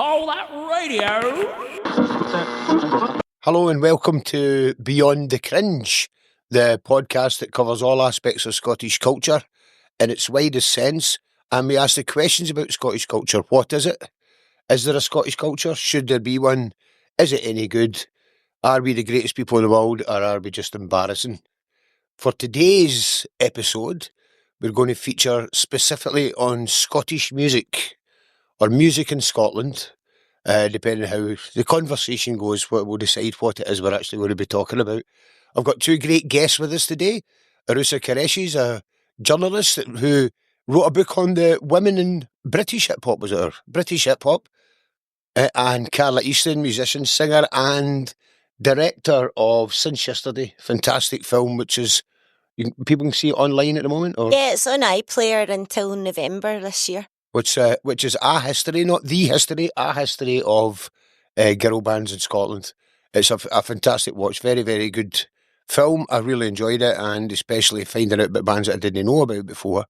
Call that radio. Hello and welcome to Beyond the Cringe, the podcast that covers all aspects of Scottish culture in its widest sense, and we ask the questions about Scottish culture. What is it? Is there a Scottish culture? Should there be one? Is it any good? Are we the greatest people in the world, or are we just embarrassing? For today's episode, we're going to feature specifically on Scottish music, or music in Scotland. Depending on how the conversation goes, we'll decide what it is we're actually going to be talking about. I've got two great guests with us today. Arusa Quereshi's a journalist who wrote a book on the women in British hip-hop, was it? Or British hip-hop. And Carla Easton, musician, singer and director of Since Yesterday. Fantastic film, which is, people can see it online at the moment? Or? Yeah, it's on iPlayer until November this year. Which is a history, not the history, a history of girl bands in Scotland. It's a fantastic watch, very, very good film. I really enjoyed it, and especially finding out about bands that I didn't know about before.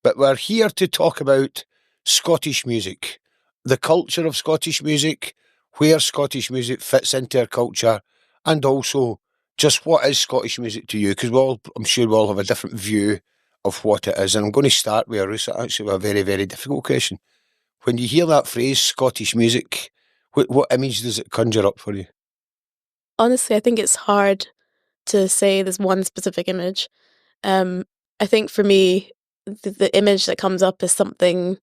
But we're here to talk about Scottish music, the culture of Scottish music, where Scottish music fits into our culture, and also just what is Scottish music to you, because I'm sure we all have a different view of what it is. And I'm going to start with Arusa, actually, with a very, very difficult question. When you hear that phrase, Scottish music, what image does it conjure up for you? Honestly, I think it's hard to say there's one specific image. I think for me, the image that comes up is something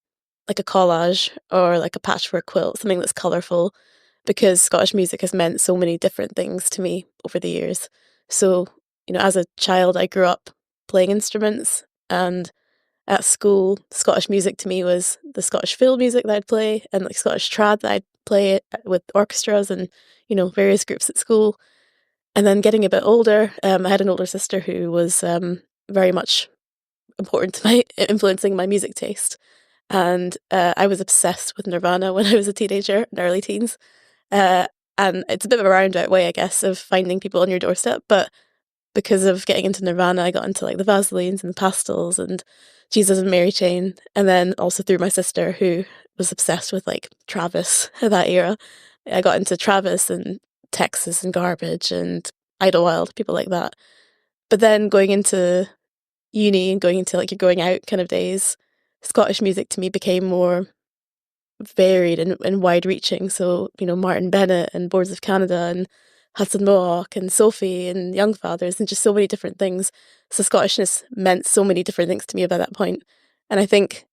like a collage or like a patchwork quilt, something that's colourful, because Scottish music has meant so many different things to me over the years. So, as a child, I grew up playing instruments, and at school, Scottish music to me was the Scottish field music that I'd play and like Scottish trad that I'd play with orchestras and, various groups at school. And then getting a bit older, I had an older sister who was very much important to influencing my music taste. And I was obsessed with Nirvana when I was a teenager and early teens. And it's a bit of a roundabout way, I guess, of finding people on your doorstep. But because of getting into Nirvana, I got into like the Vaselines and the Pastels and Jesus and Mary Chain. And then also through my sister, who was obsessed with like Travis at that era, I got into Travis and Texas and Garbage and Idlewild, people like that. But then going into uni and going into like your going out kind of days, Scottish music to me became more varied and wide-reaching. So, Martin Bennett and Boards of Canada and Hudson Mohawk and Sophie and Young Fathers and just so many different things. So Scottishness meant so many different things to me by that point. And I think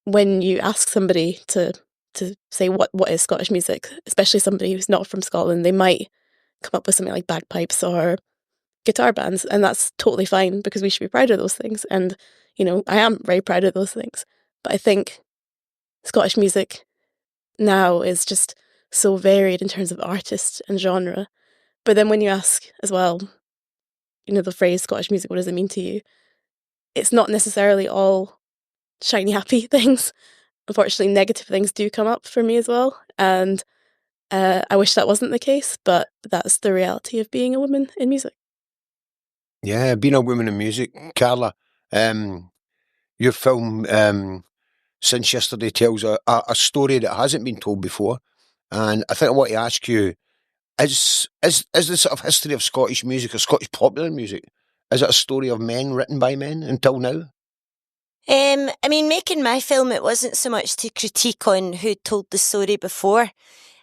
when you ask somebody to say what is Scottish music, especially somebody who's not from Scotland, they might come up with something like bagpipes or guitar bands, and that's totally fine because we should be proud of those things. And, I am very proud of those things. But I think Scottish music now is just so varied in terms of artist and genre. But then when you ask as well, the phrase Scottish music, what does it mean to you? It's not necessarily all shiny, happy things. Unfortunately, negative things do come up for me as well. And I wish that wasn't the case, but that's the reality of being a woman in music. Yeah, being a woman in music. Carla, your film Since Yesterday tells a story that hasn't been told before. And I think I want to ask you, is the sort of history of Scottish music or Scottish popular music, is it a story of men written by men until now? Making my film, it wasn't so much to critique on who told the story before,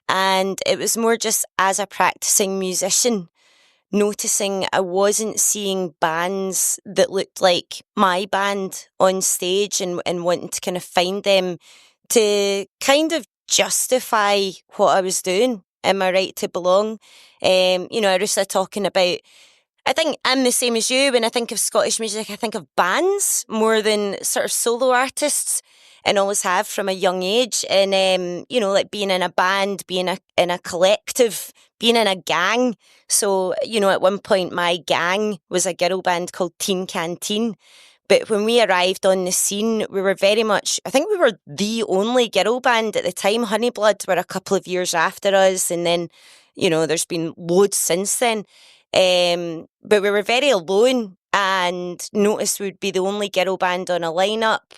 and it was more just as a practicing musician, noticing I wasn't seeing bands that looked like my band on stage and wanting to kind of find them to kind of justify what I was doing and my right to belong. Arusa talking about, I think I'm the same as you. When I think of Scottish music, I think of bands more than sort of solo artists, and always have from a young age. And, like being in a band, being in a collective, being in a gang. So, at one point my gang was a girl band called Canteen. But when we arrived on the scene, we were very much, I think we were the only girl band at the time. Honeyblood were a couple of years after us. And then, there's been loads since then. But we were very alone and noticed we'd be the only girl band on a lineup.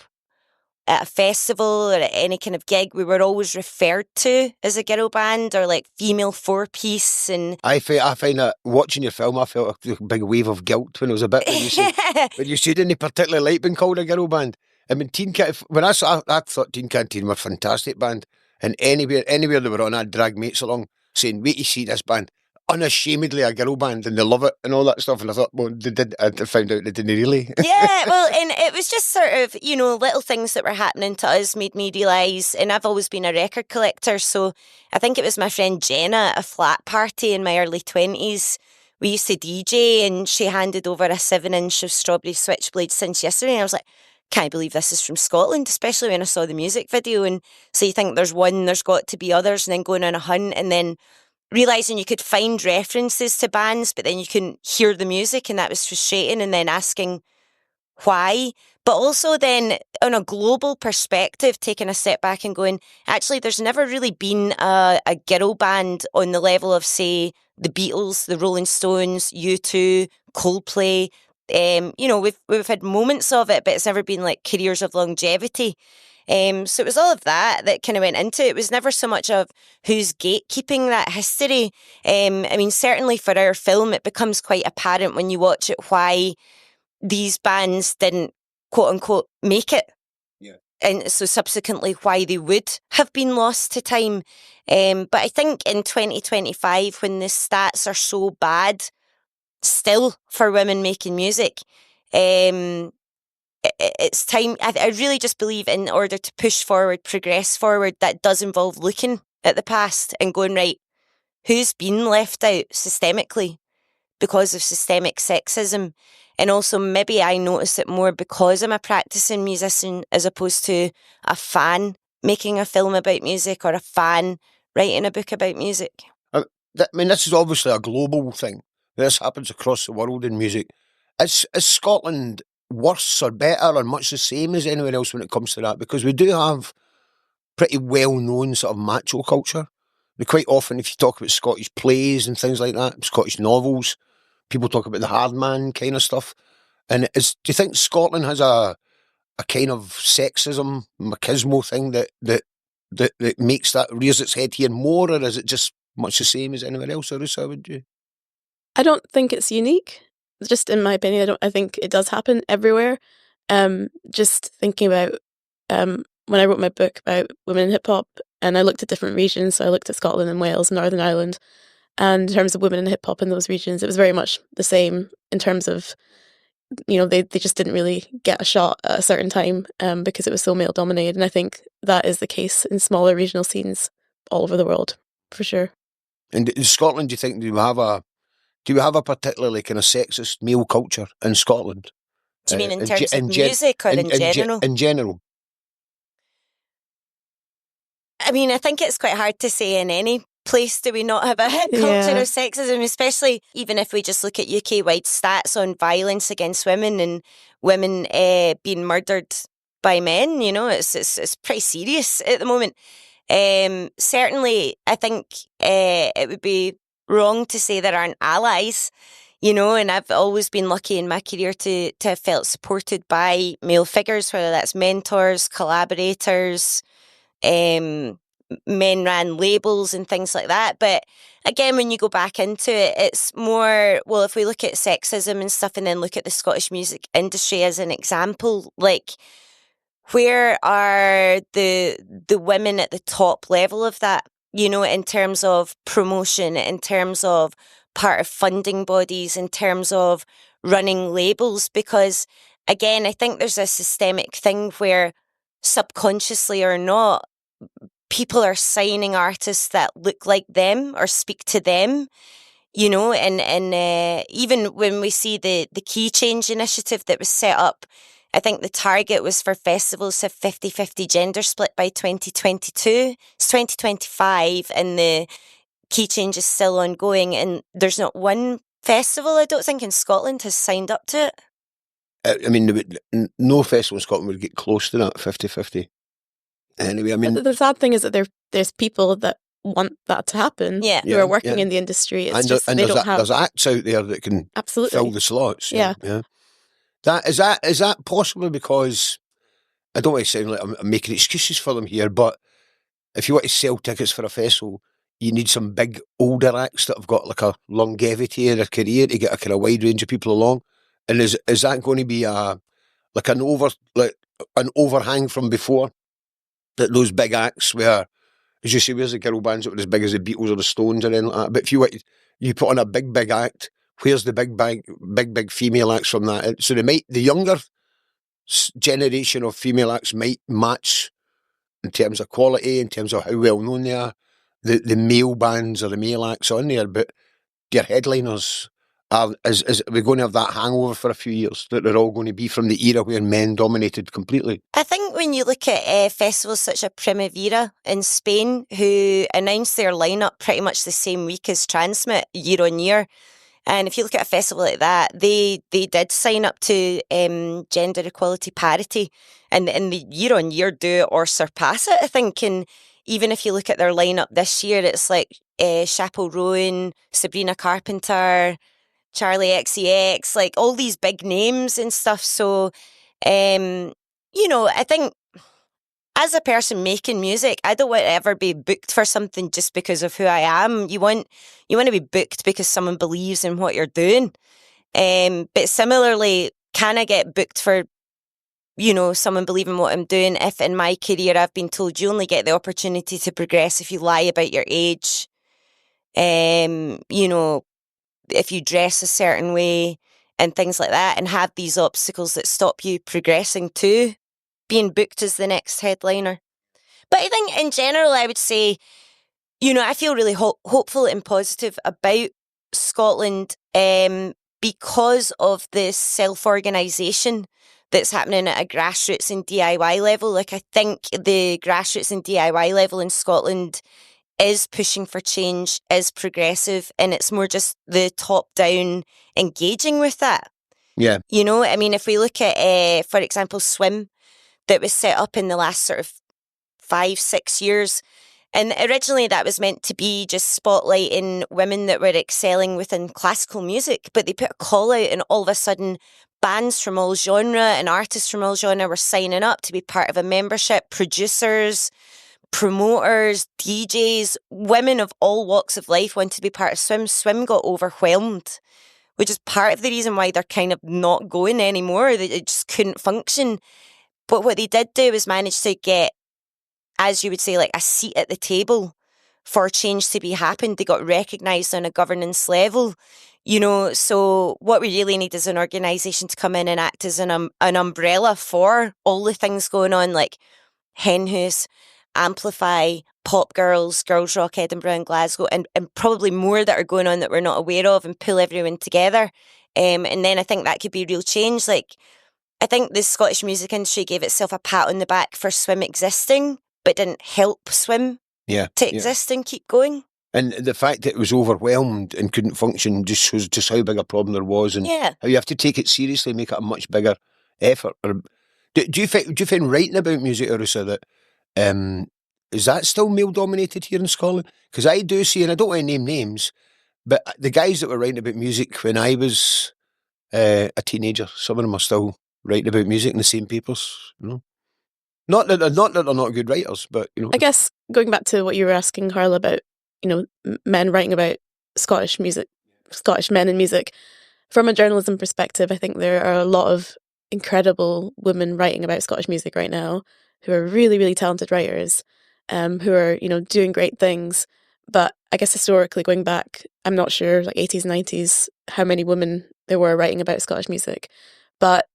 at a festival or at any kind of gig, we were always referred to as a girl band or like female four-piece. And I find that watching your film, I felt a big wave of guilt when it was a bit when you said any particularly like being called a girl band. I mean, when I thought Teen Canteen were a fantastic band, and anywhere they were on, I'd drag mates along saying, "Wait, you see this band." Unashamedly a girl band, and they love it and all that stuff. And I thought, well, I found out they didn't really. Yeah, well, and it was just sort of, little things that were happening to us made me realise, and I've always been a record collector, so I think it was my friend Jenna at a flat party in my early 20s. We used to DJ, and she handed over a 7-inch of Strawberry Switchblade Since Yesterday, and I was like, can't believe this is from Scotland, especially when I saw the music video. And so you think there's one, there's got to be others, and then going on a hunt, and then realising you could find references to bands, but then you couldn't hear the music, and that was frustrating, and then asking why. But also then, on a global perspective, taking a step back and going, actually, there's never really been a girl band on the level of, say, the Beatles, the Rolling Stones, U2, Coldplay. We've had moments of it, but it's never been like careers of longevity. So it was all of that kind of went into it. It was never so much of who's gatekeeping that history. Certainly for our film, it becomes quite apparent when you watch it why these bands didn't, quote unquote, make it. Yeah. And so subsequently why they would have been lost to time. But I think in 2025, when the stats are so bad still for women making music, it's time. I really just believe in order to push forward, progress forward, that does involve looking at the past and going, right, who's been left out systemically because of systemic sexism? And also maybe I notice it more because I'm a practicing musician as opposed to a fan making a film about music or a fan writing a book about music. This is obviously a global thing. This happens across the world in music. Is Scotland worse or better or much the same as anywhere else when it comes to that? Because we do have pretty well-known sort of macho culture. Quite often, if you talk about Scottish plays and things like that, Scottish novels, people talk about the hard man kind of stuff. And do you think Scotland has a kind of sexism, machismo thing that makes that rears its head here more, or is it just much the same as anywhere else, Arusa, would you? I don't think it's unique. Just in my opinion, I think it does happen everywhere. Just thinking about when I wrote my book about women in hip hop, and I looked at different regions. So I looked at Scotland and Wales, Northern Ireland, and in terms of women in hip hop in those regions, it was very much the same in terms of, they just didn't really get a shot at a certain time because it was so male dominated. And I think that is the case in smaller regional scenes all over the world, for sure. And in Scotland, do you think do we have a particularly kind of sexist male culture in Scotland? Do you mean in terms of music or in general? In general. I think it's quite hard to say in any place do we not have a culture of sexism, especially even if we just look at UK-wide stats on violence against women and women being murdered by men. It's pretty serious at the moment. Certainly, I think it would be wrong to say there aren't allies, and I've always been lucky in my career to have felt supported by male figures, whether that's mentors, collaborators, men-ran labels and things like that. But again, when you go back into it, it's more, well, if we look at sexism and stuff and then look at the Scottish music industry as an example, like, where are the women at the top level of that, in terms of promotion, in terms of part of funding bodies, in terms of running labels? Because, again, I think there's a systemic thing where subconsciously or not, people are signing artists that look like them or speak to them, and even when we see the Key Change initiative that was set up, I think the target was for festivals to have 50-50 gender split by 2022. It's 2025 and the Key Change is still ongoing, and there's not one festival, I don't think, in Scotland has signed up to it. No festival in Scotland would get close to that 50-50. Anyway, the sad thing is that there's people that want that to happen, who are working in the industry. It's just they don't have. There's acts out there that can fill the slots. Yeah. Is that possibly because I don't want to sound like I'm making excuses for them here, but if you want to sell tickets for a festival, you need some big older acts that have got like a longevity in their career to get a kind of wide range of people along. And is that going to be an overhang from before, that those big acts where, as you say, where's the girl bands that were as big as the Beatles or the Stones or anything like that? But if you put on a big act, where's the big female acts from that? So the younger generation of female acts might match in terms of quality, in terms of how well known they are, the male bands or the male acts on there, but your headliners is we're going to have that hangover for a few years, that they're all going to be from the era where men dominated completely. I think when you look at festivals such as Primavera in Spain, who announced their lineup pretty much the same week as Transmit year on year, and if you look at a festival like that, they did sign up to gender equality parity, and the year on year do it or surpass it, I think. And even if you look at their lineup this year, it's like Chappell Roan, Sabrina Carpenter, Charlie XCX, like all these big names and stuff. So, I think as a person making music, I don't want to ever be booked for something just because of who I am. You want to be booked because someone believes in what you're doing. But similarly, can I get booked for, someone believing what I'm doing if in my career I've been told you only get the opportunity to progress if you lie about your age, if you dress a certain way and things like that, and have these obstacles that stop you progressing to being booked as the next headliner. But I think in general, I would say, I feel really hopeful and positive about Scotland because of the self-organisation that's happening at a grassroots and DIY level. Like, I think the grassroots and DIY level in Scotland is pushing for change, is progressive, and it's more just the top-down engaging with that. Yeah. If we look at, for example, Swim, that was set up in the last sort of 5-6 years. And originally that was meant to be just spotlighting women that were excelling within classical music, but they put a call out and all of a sudden bands from all genre and artists from all genre were signing up to be part of a membership, producers, promoters, DJs, women of all walks of life wanted to be part of Swim. Swim got overwhelmed, which is part of the reason why they're kind of not going anymore. It just couldn't function. But what they did do was manage to get, as you would say, like a seat at the table for change to be happened. They got recognised on a governance level, so what we really need is an organisation to come in and act as an umbrella for all the things going on, like Hen House, Amplify, Pop Girls, Girls Rock Edinburgh and Glasgow, and probably more that are going on that we're not aware of, and pull everyone together. And then I think that could be real change. Like, I think the Scottish music industry gave itself a pat on the back for Swim existing, but didn't help Swim to exist and keep going. And the fact that it was overwhelmed and couldn't function just shows just how big a problem there was, and how you have to take it seriously and make it a much bigger effort. Do you find writing about music, Arusa, that is that still male dominated here in Scotland? Because I do see, and I don't want to name names, but the guys that were writing about music when I was a teenager, some of them are still writing about music in the same papers, Not that they're not good writers, but I guess going back to what you were asking, Carla, about men writing about Scottish music, Scottish men in music. From a journalism perspective, I think there are a lot of incredible women writing about Scottish music right now who are really, really talented writers, who are doing great things. But I guess historically, going back, I'm not sure, like 80s, 90s, how many women there were writing about Scottish music. But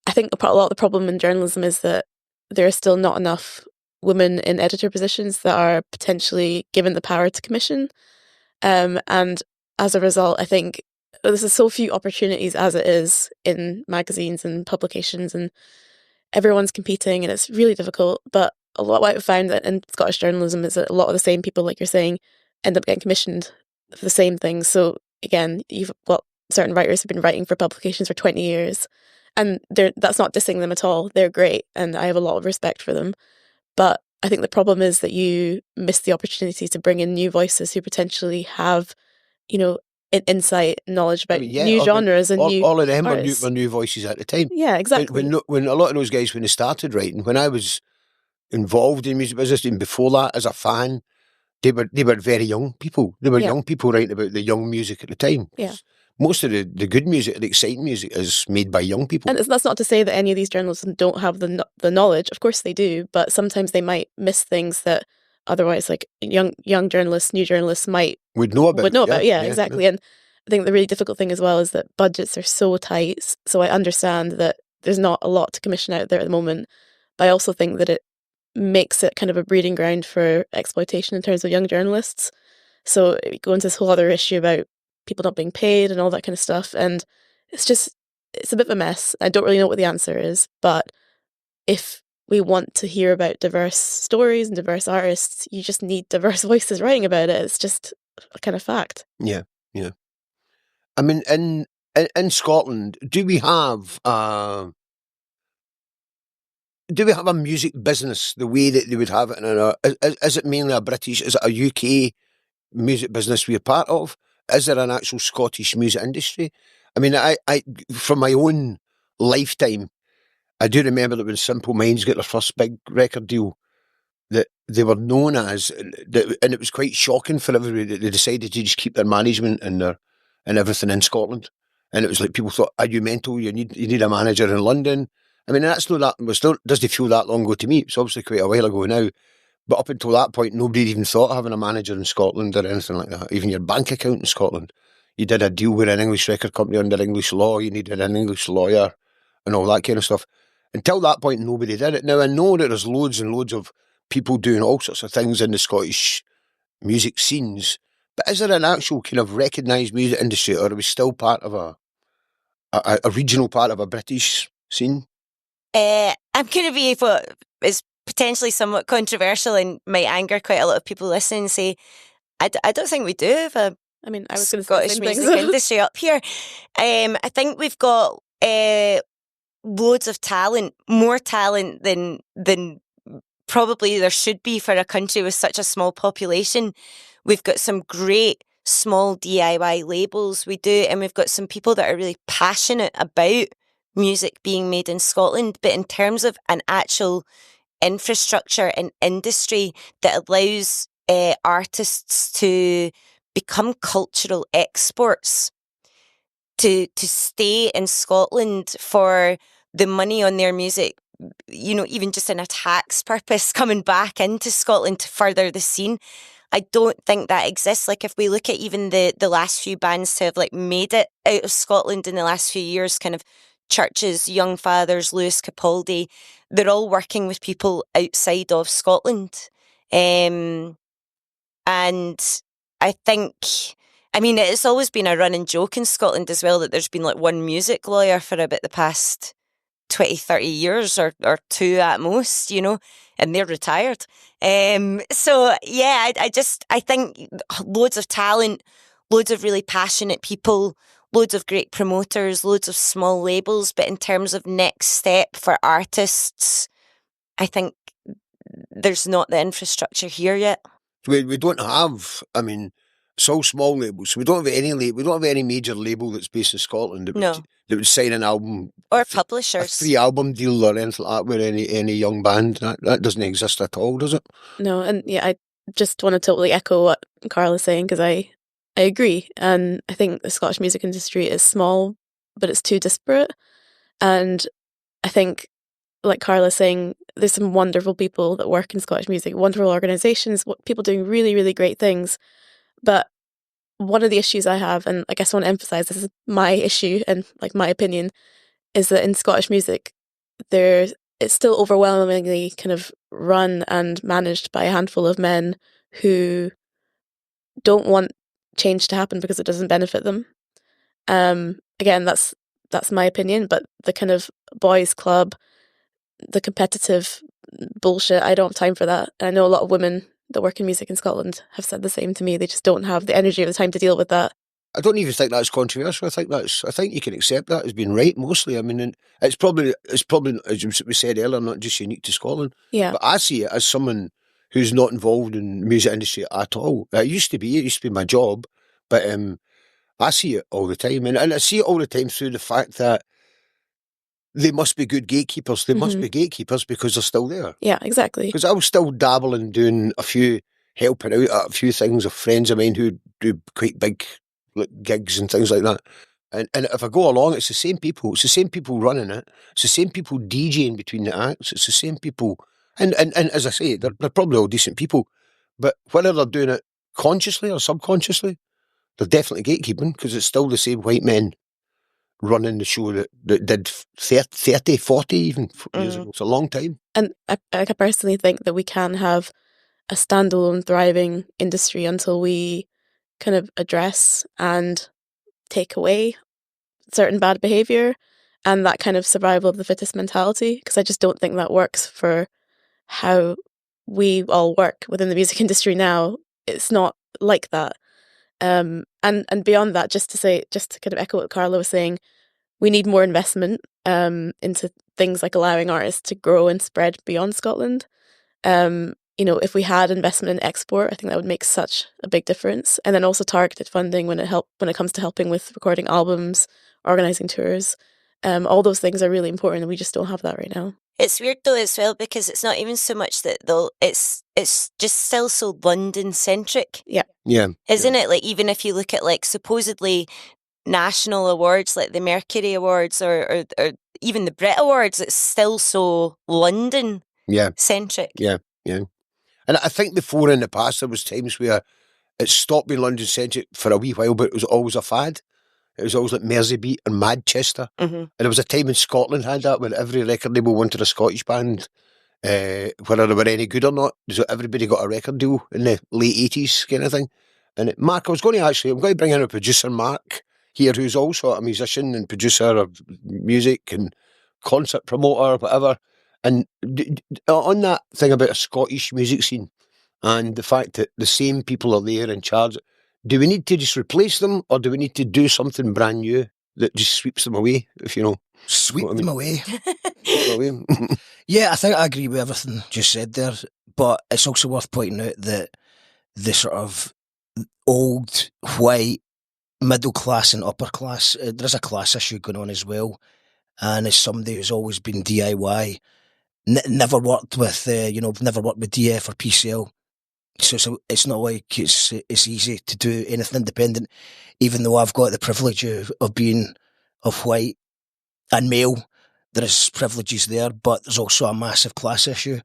I think a lot of the problem in journalism is that there are still not enough women in editor positions that are potentially given the power to commission. And as a result, I think there's so few opportunities as it is in magazines and publications, and everyone's competing and it's really difficult. But a lot what I've found that in Scottish journalism is that a lot of the same people, like you're saying, end up getting commissioned for the same things. So again, you've got certain writers who've been writing for publications for 20 years. And that's not dissing them at all. They're great, and I have a lot of respect for them. But I think the problem is that you miss the opportunity to bring in new voices who potentially have, insight, knowledge about yeah, new genres and new all of them artists. were new voices at the time. Yeah, exactly. When a lot of those guys, when they started writing, when I was involved in music business, and before that as a fan, they were very young people. They were young people writing about the young music at the time. Yeah. Most of the good music, the exciting music, is made by young people. And that's not to say that any of these journalists don't have the knowledge. Of course they do, but sometimes they might miss things that otherwise, like young journalists, new journalists would know about. Yeah, exactly. And I think the really difficult thing as well is that budgets are so tight. So I understand that there's not a lot to commission out there at the moment, but I also think that it makes it kind of a breeding ground for exploitation in terms of young journalists. So we go into this whole other issue about people not being paid and all that kind of stuff, and it's a bit of a mess. I don't really know what the answer is, but if we want to hear about diverse stories and diverse artists, you just need diverse voices writing about it. It's just a kind of fact. Yeah. I mean, in Scotland, do we have a music business the way that they would have it? Is it mainly a British? Is it a UK music business we're part of? Is there an actual Scottish music industry? I mean, I from my own lifetime, I do remember that when Simple Minds got their first big record deal, that they were known as, and it was quite shocking for everybody that they decided to just keep their management and everything in Scotland. And it was like people thought, "Are you mental? You need a manager in London." I mean, that's not that. It still doesn't feel that long ago to me. It's obviously quite a while ago now. But up until that point, nobody even thought of having a manager in Scotland or anything like that. Even your bank account in Scotland. You did a deal with an English record company under English law. You needed an English lawyer and all that kind of stuff. Until that point, nobody did it. Now, I know that there's loads and loads of people doing all sorts of things in the Scottish music scenes. But is there an actual kind of recognised music industry, or are we still part of a regional part of a British scene? I'm going to be what is potentially somewhat controversial and might anger quite a lot of people listening and say, I don't think we do have a I mean, I was going to Scottish say music industry up here. I think we've got loads of talent, more talent than probably there should be for a country with such a small population. We've got some great small DIY labels we do, and we've got some people that are really passionate about music being made in Scotland. But in terms of an actual infrastructure and industry that allows artists to become cultural exports, to stay in Scotland for the money on their music, even just in a tax purpose, coming back into Scotland to further the scene. I don't think that exists. Like, if we look at even the last few bands to have made it out of Scotland in the last few years, kind of Churches, Young Fathers, Lewis Capaldi, they're all working with people outside of Scotland. And I think, it's always been a running joke in Scotland as well that there's been one music lawyer for about the past 20, 30 years or two at most, and they're retired. So yeah, I think loads of talent, loads of really passionate people, loads of great promoters, loads of small labels. But in terms of next step for artists, I think there's not the infrastructure here yet. We don't have, it's all small labels. So we don't have any major label that's based in Scotland that would sign an album. Or publishers. A 3-album deal or anything like that with any young band. That doesn't exist at all, does it? No, and yeah, I just want to totally echo what Carla's saying, because I agree. And I think the Scottish music industry is small, but it's too disparate. And I think, like Carla's saying, there's some wonderful people that work in Scottish music, wonderful organisations, people doing really, really great things. But one of the issues I have, and I guess I want to emphasise, this is my issue and my opinion, is that in Scottish music, it's still overwhelmingly kind of run and managed by a handful of men who don't want change to happen because it doesn't benefit them. Again, that's my opinion, but the kind of boys' club, the competitive bullshit, I don't have time for that. And I know a lot of women that work in music in Scotland have said the same to me. They just don't have the energy or the time to deal with that. I don't even think that's controversial. I think you can accept that as being right mostly. It's probably as we said earlier, not just unique to Scotland. Yeah. But I see it as someone who's not involved in the music industry at all. It used to be my job, but I see it all the time, and I see it all the time through the fact that they must be good gatekeepers. They must be gatekeepers because they're still there. Yeah, exactly. Because I was still dabbling, doing a few, helping out at a few things of friends of mine who do quite big gigs and things like that. And if I go along, it's the same people. It's the same people running it. It's the same people DJing between the acts. It's the same people. And as I say, they're probably all decent people. But whether they're doing it consciously or subconsciously, they're definitely gatekeeping because it's still the same white men running the show that did 30, 40 even years ago. It's a long time. And I personally think that we can have a standalone, thriving industry until we kind of address and take away certain bad behaviour and that kind of survival of the fittest mentality, because I just don't think that works for how we all work within the music industry now. It's not like that. And beyond that, just to kind of echo what Carla was saying, we need more investment into things like allowing artists to grow and spread beyond Scotland. If we had investment in export, I think that would make such a big difference. And then also targeted funding when it comes to helping with recording albums, organising tours. All those things are really important, and we just don't have that right now. It's weird though as well, because it's not even so much that it's just still so London centric. Yeah. Isn't it? Like, even if you look at like supposedly national awards like the Mercury Awards or even the Brit Awards, it's still so London centric. Yeah. And I think before in the past there was times where it stopped being London centric for a wee while, but it was always a fad. It was always like Merseybeat and Manchester. And there was a time in Scotland had that when every record label wanted a Scottish band, whether they were any good or not. So everybody got a record deal in the late 80s kind of thing. And Mark, I'm going to bring in a producer, Mark, here, who's also a musician and producer of music and concert promoter, whatever. And on that thing about a Scottish music scene and the fact that the same people are there in charge, do we need to just replace them, or do we need to do something brand new that just sweeps them away, if you know? Sweep them away. Yeah, I think I agree with everything just said there, but it's also worth pointing out that the sort of old, white, middle class and upper class, there's a class issue going on as well. And as somebody who's always been DIY, never worked with, never worked with DF or PCL, so it's not like it's easy to do anything independent, even though I've got the privilege of being of white and male. There is privileges there, but there's also a massive class issue,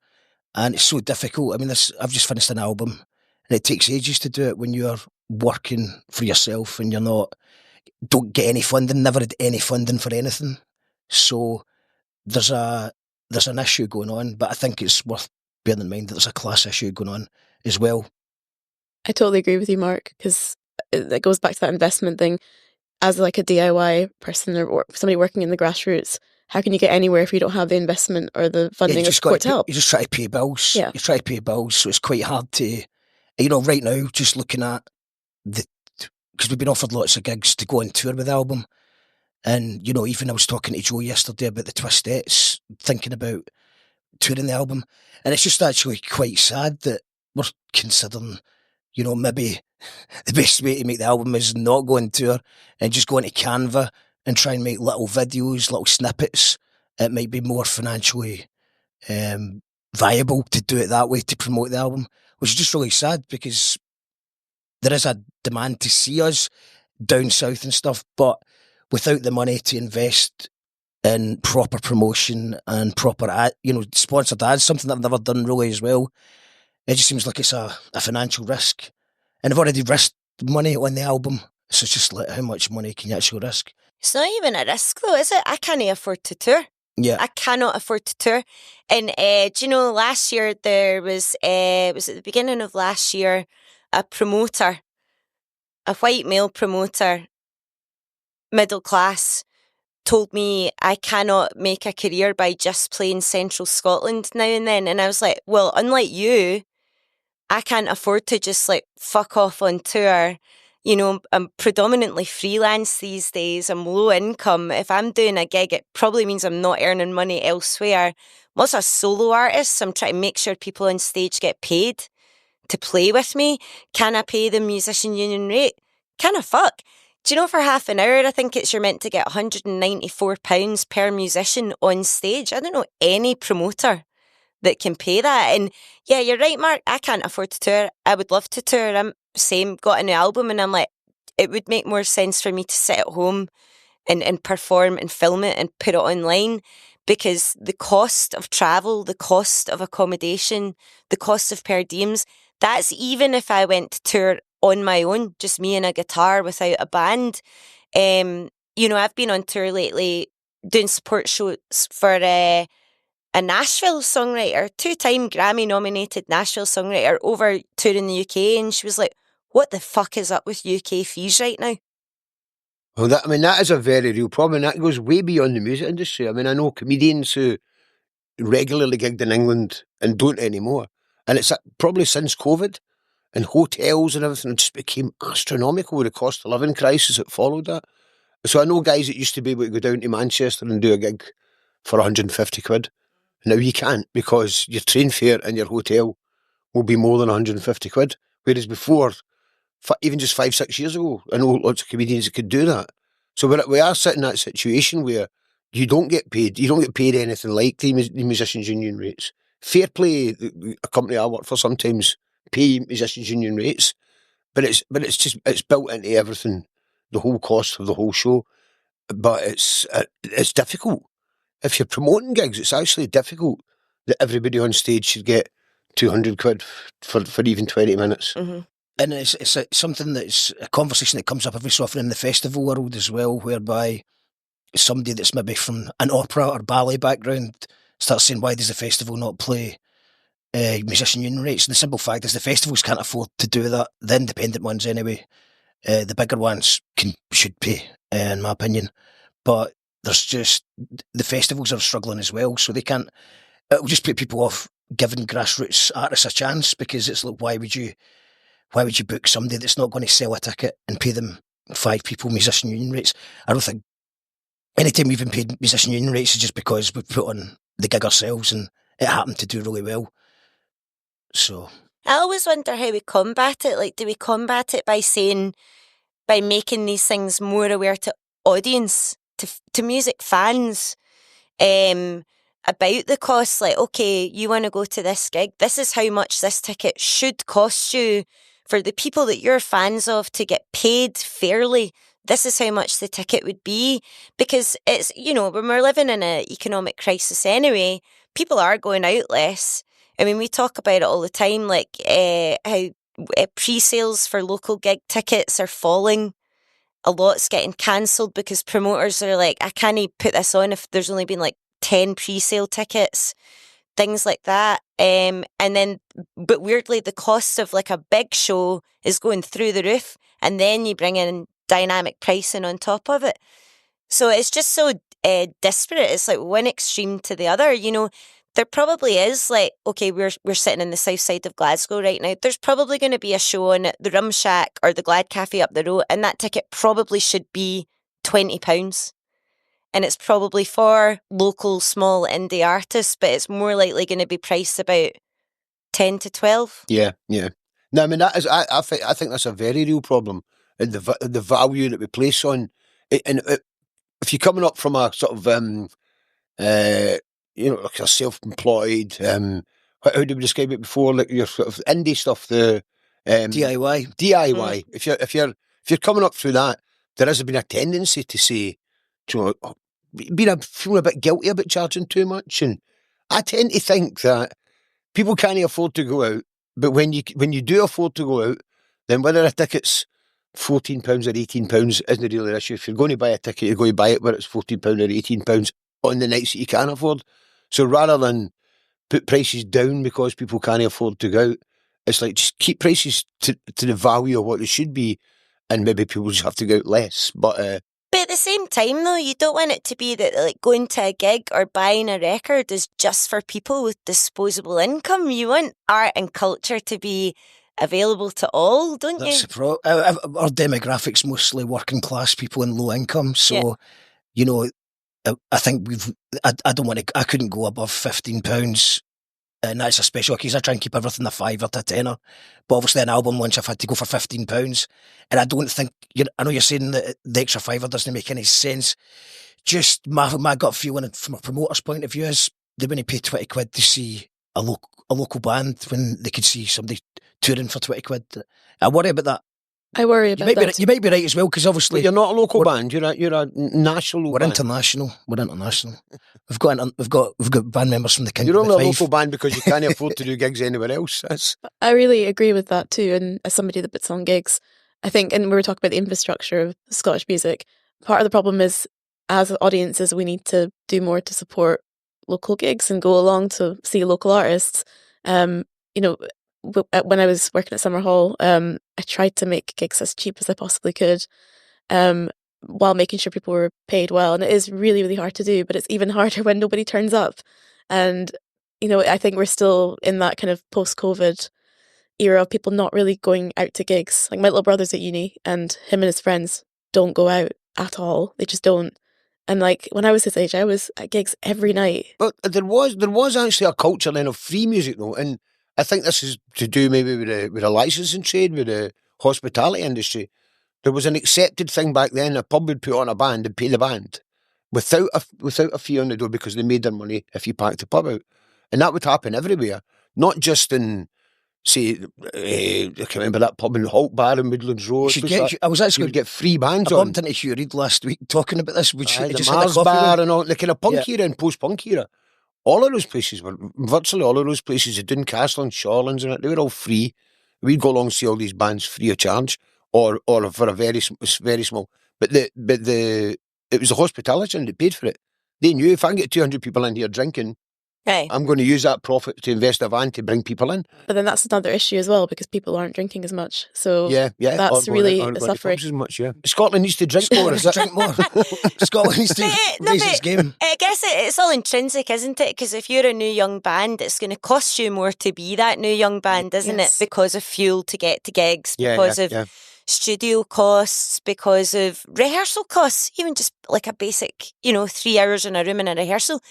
and it's so difficult. I mean, I've just finished an album, and it takes ages to do it when you're working for yourself and don't get any funding, never had any funding for anything. So there's an issue going on, but I think it's worth bearing in mind that there's a class issue going on as well. I totally agree with you, Mark, because it goes back to that investment thing. As like a DIY person or somebody working in the grassroots, how can you get anywhere if you don't have the investment or the funding or support to help? You just try to pay bills. Yeah. You try to pay bills, so it's quite hard to, right now, just looking at because we've been offered lots of gigs to go on tour with the album. And, even I was talking to Joe yesterday about the Twistettes, thinking about touring the album. And it's just actually quite sad that we're considering, maybe the best way to make the album is not go on tour and just go into Canva and try and make little videos, little snippets. It might be more financially viable to do it that way to promote the album, which is just really sad because there is a demand to see us down south and stuff, but without the money to invest in proper promotion and proper ad, sponsored ads, something that I've never done really as well, it just seems like it's a financial risk. And I've already risked money on the album, so it's just like, how much money can you actually risk? It's not even a risk though, is it? I can't afford to tour. Yeah. I cannot afford to tour. And do you know, last year there was at the beginning of last year, a promoter, a white male promoter, middle class, told me I cannot make a career by just playing Central Scotland now and then. And I was like, well, unlike you, I can't afford to just like fuck off on tour. I'm predominantly freelance these days. I'm low income. If I'm doing a gig, it probably means I'm not earning money elsewhere. I'm also a solo artist, so I'm trying to make sure people on stage get paid to play with me. Can I pay the musician union rate? Can I fuck? Do you know, for half an hour, I think you're meant to get £194 per musician on stage. I don't know any promoter that can pay that. And yeah, you're right, Mark. I can't afford to tour. I would love to tour. I'm same, got a new album, and I'm like, it would make more sense for me to sit at home and perform and film it and put it online, because the cost of travel, the cost of accommodation, the cost of per diems, that's even if I went to tour on my own, just me and a guitar without a band. You know, I've been on tour lately doing support shows for a Nashville songwriter, 2-time Grammy nominated Nashville songwriter, over touring the UK, and she was like, what the fuck is up with UK fees right now? Well, that is a very real problem, and that goes way beyond the music industry. I mean, I know comedians who regularly gigged in England and don't anymore, and it's probably since COVID, and hotels and everything just became astronomical with the cost of living crisis that followed that. So I know guys that used to be able to go down to Manchester and do a gig for 150 quid. Now you can't, because your train fare and your hotel will be more than 150 quid. Whereas before, even just 5-6 years ago, I know lots of comedians that could do that. So we are sitting in that situation where you don't get paid anything like the musicians' union rates. Fair Play, a company I work for, sometimes pay musicians' union rates, but it's built into everything, the whole cost of the whole show. But it's difficult. If you're promoting gigs, it's actually difficult that everybody on stage should get 200 quid for even 20 minutes. Mm-hmm. And it's something that's a conversation that comes up every so often in the festival world as well, whereby somebody that's maybe from an opera or ballet background starts saying, why does the festival not play musician union rates? And the simple fact is the festivals can't afford to do that. The independent ones anyway. The bigger ones should pay, in my opinion. But there's just, the festivals are struggling as well, so they can't, it'll just put people off giving grassroots artists a chance, because it's like, why would you book somebody that's not going to sell a ticket and pay them 5 people musician union rates? I don't think anytime we've been paid musician union rates is just because we put on the gig ourselves and it happened to do really well. So I always wonder how we combat it. Like, do we combat it by making these things more aware to audience, to music fans, about the costs? Like, okay, you want to go to this gig, this is how much this ticket should cost you. For the people that you're fans of to get paid fairly, this is how much the ticket would be. Because it's, you know, when we're living in an economic crisis anyway, people are going out less. I mean, we talk about it all the time, like how pre-sales for local gig tickets are falling. A lot's getting cancelled because promoters are like, I can't put this on if there's only been like 10 pre-sale tickets. Things like that. And then, but weirdly, the cost of like a big show is going through the roof, and then you bring in dynamic pricing on top of it. So it's just so disparate. It's like one extreme to the other. You know, there probably is like, okay, we're sitting in the south side of Glasgow right now. There's probably going to be a show on the Rum Shack or the Glad Cafe up the road, and that ticket probably should be £20. And it's probably for local small indie artists, but it's more likely going to be priced about 10 to 12. Yeah. No, I mean, that is, I think that's a very real problem, and the value that we place on it. And if you're coming up from a sort of, you know, like a self-employed, how do we describe it before? Like your sort of indie stuff, the DIY. DIY. If you're coming up through that, there has been a tendency to say, you know, feeling a bit guilty about charging too much, and I tend to think that people can't afford to go out, but when you do afford to go out, then whether a ticket's £14 or £18 isn't really an issue. If you're going to buy a ticket, you're going to buy it whether it's £14 or £18 on the nights that you can afford. So rather than put prices down because people can't afford to go out, it's like just keep prices to the value of what they should be, and maybe people just have to go out less. But at the same time, though, you don't want it to be that like going to a gig or buying a record is just for people with disposable income. You want art and culture to be available to all, don't you? That's the problem. Our demographic's mostly working class people and low income. So, you know, I think I couldn't go above £15 And that's a special case. I try and keep everything a £5 to a £10. But obviously an album launch I've had to go for £15. And I don't think, I know you're saying that the extra £5 doesn't make any sense. Just my gut feeling from a promoter's point of view is they wouldn't pay 20 quid to see a local band when they could see somebody touring for 20 quid. I worry about that. I worry about that. You might be right as well, because obviously... But you're not a local band, you're a national We're band. international. We've got band members from the Canteen. You're only a local band because you can't afford to do gigs anywhere else. I really agree with that too, and as somebody that puts on gigs, I think, and we were talking about the infrastructure of Scottish music, part of the problem is, as audiences, we need to do more to support local gigs and go along to see local artists. When I was working at Summer Hall, I tried to make gigs as cheap as I possibly could, while making sure people were paid well. And it is really, really hard to do, but it's even harder when nobody turns up. And, I think we're still in that kind of post-COVID era of people not really going out to gigs. Like my little brother's at uni and him and his friends don't go out at all. They just don't. And like when I was his age, I was at gigs every night. But there was actually a culture then of free music though, and I think this is to do maybe with the licensing trade, with the hospitality industry. There was an accepted thing back then. A pub would put on a band and pay the band without a fee on the door, because they made their money if you packed the pub out, and that would happen everywhere, not just in. See, I can remember that pub in Halt Bar in Midlands Road. You would get free bands on. I bumped into Hugh Reid last week talking about this. The Mars Bar and all, the kind of punk era and post-punk era. All of those places virtually all of those places, the Doncastle and Shorlands and it, they were all free. We'd go along and see all these bands free of charge, or for a very small. But it was the hospitality and they paid for it. They knew, if I can get 200 people in here drinking, Right. I'm going to use that profit to invest a van to bring people in. But then that's another issue as well, because people aren't drinking as much. So that's Or really going to suffering. pubs as much, yeah. Scotland needs to drink more. Drink more. Scotland needs to raise its game. I guess it's all intrinsic, isn't it? Because if you're a new young band, it's going to cost you more to be that new young band, isn't it? Because of fuel to get to gigs, because of studio costs, because of rehearsal costs, even just like a basic, 3 hours in a room in a rehearsal.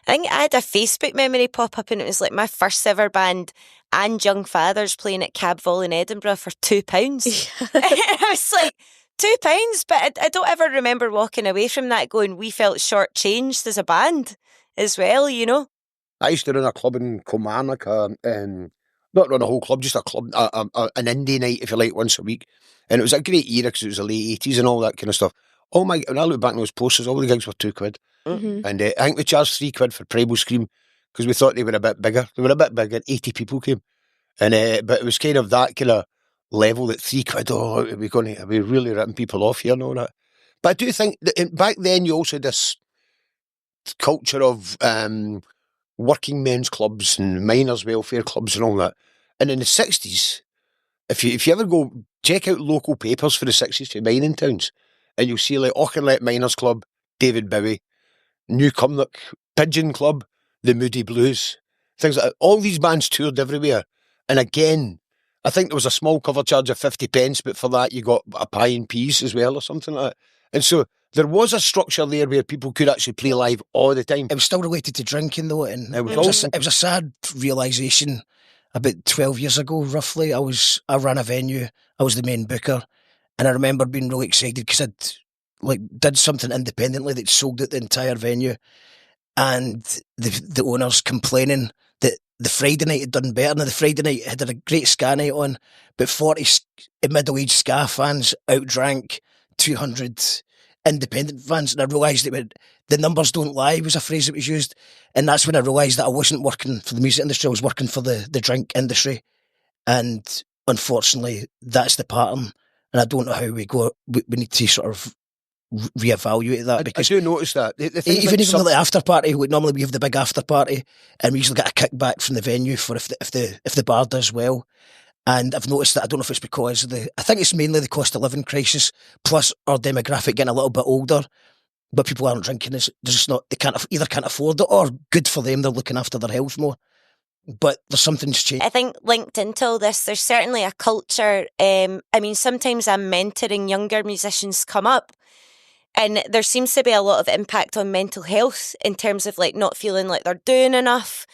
I think I had a Facebook memory pop up and it was like my first ever band and Young Fathers playing at Cab Vol in Edinburgh for £2. I was like, £2? But I don't ever remember walking away from that going, we felt shortchanged as a band as well, I used to run a club in Kilmarnock, not run a whole club, just a club, an indie night, if you like, once a week. And it was a great era because it was the late 80s and all that kind of stuff. When I look back on those posters, all the gigs were £2. Mm-hmm. And I think we charged £3 for Primal Scream because we thought they were a bit bigger. They were a bit bigger, 80 people came. And but it was kind of that kind of level that £3, are we really ripping people off here and all that. But I do think that back then you also had this culture of working men's clubs and miners' welfare clubs and all that. And in the 60s, if you ever go check out local papers for the 60s for mining towns, and you'll see like Auchinleck Miners Club, David Bowie, New Cumnock, Pigeon Club, the Moody Blues, things like that. All these bands toured everywhere. And again, I think there was a small cover charge of 50 pence, but for that you got a pie and peas as well or something like that. And so there was a structure there where people could actually play live all the time. It was still related to drinking though, and it was a sad realisation. About 12 years ago, roughly, I ran a venue. I was the main booker, and I remember being really excited because I'd did something independently that sold out the entire venue, and the owners complaining that the Friday night had done better. Now the Friday night had a great ska night on, but 40 middle-aged ska fans outdrank 200 independent fans, and I realised that the numbers don't lie was a phrase that was used, and that's when I realised that I wasn't working for the music industry, I was working for the drink industry, and unfortunately that's the pattern, and I don't know how we go. We need to sort of reevaluate that, because I do notice that. Even the after party, normally we have the big after party, and we usually get a kickback from the venue for if the bar does well. And I've noticed that, I don't know if it's because I think it's mainly the cost of living crisis, plus our demographic getting a little bit older, but people aren't drinking. They're just not, they can't afford it, or good for them, they're looking after their health more. But there's something's changed. I think linked into all this, there's certainly a culture. Sometimes I'm mentoring younger musicians come up, and there seems to be a lot of impact on mental health in terms of not feeling like they're doing enough,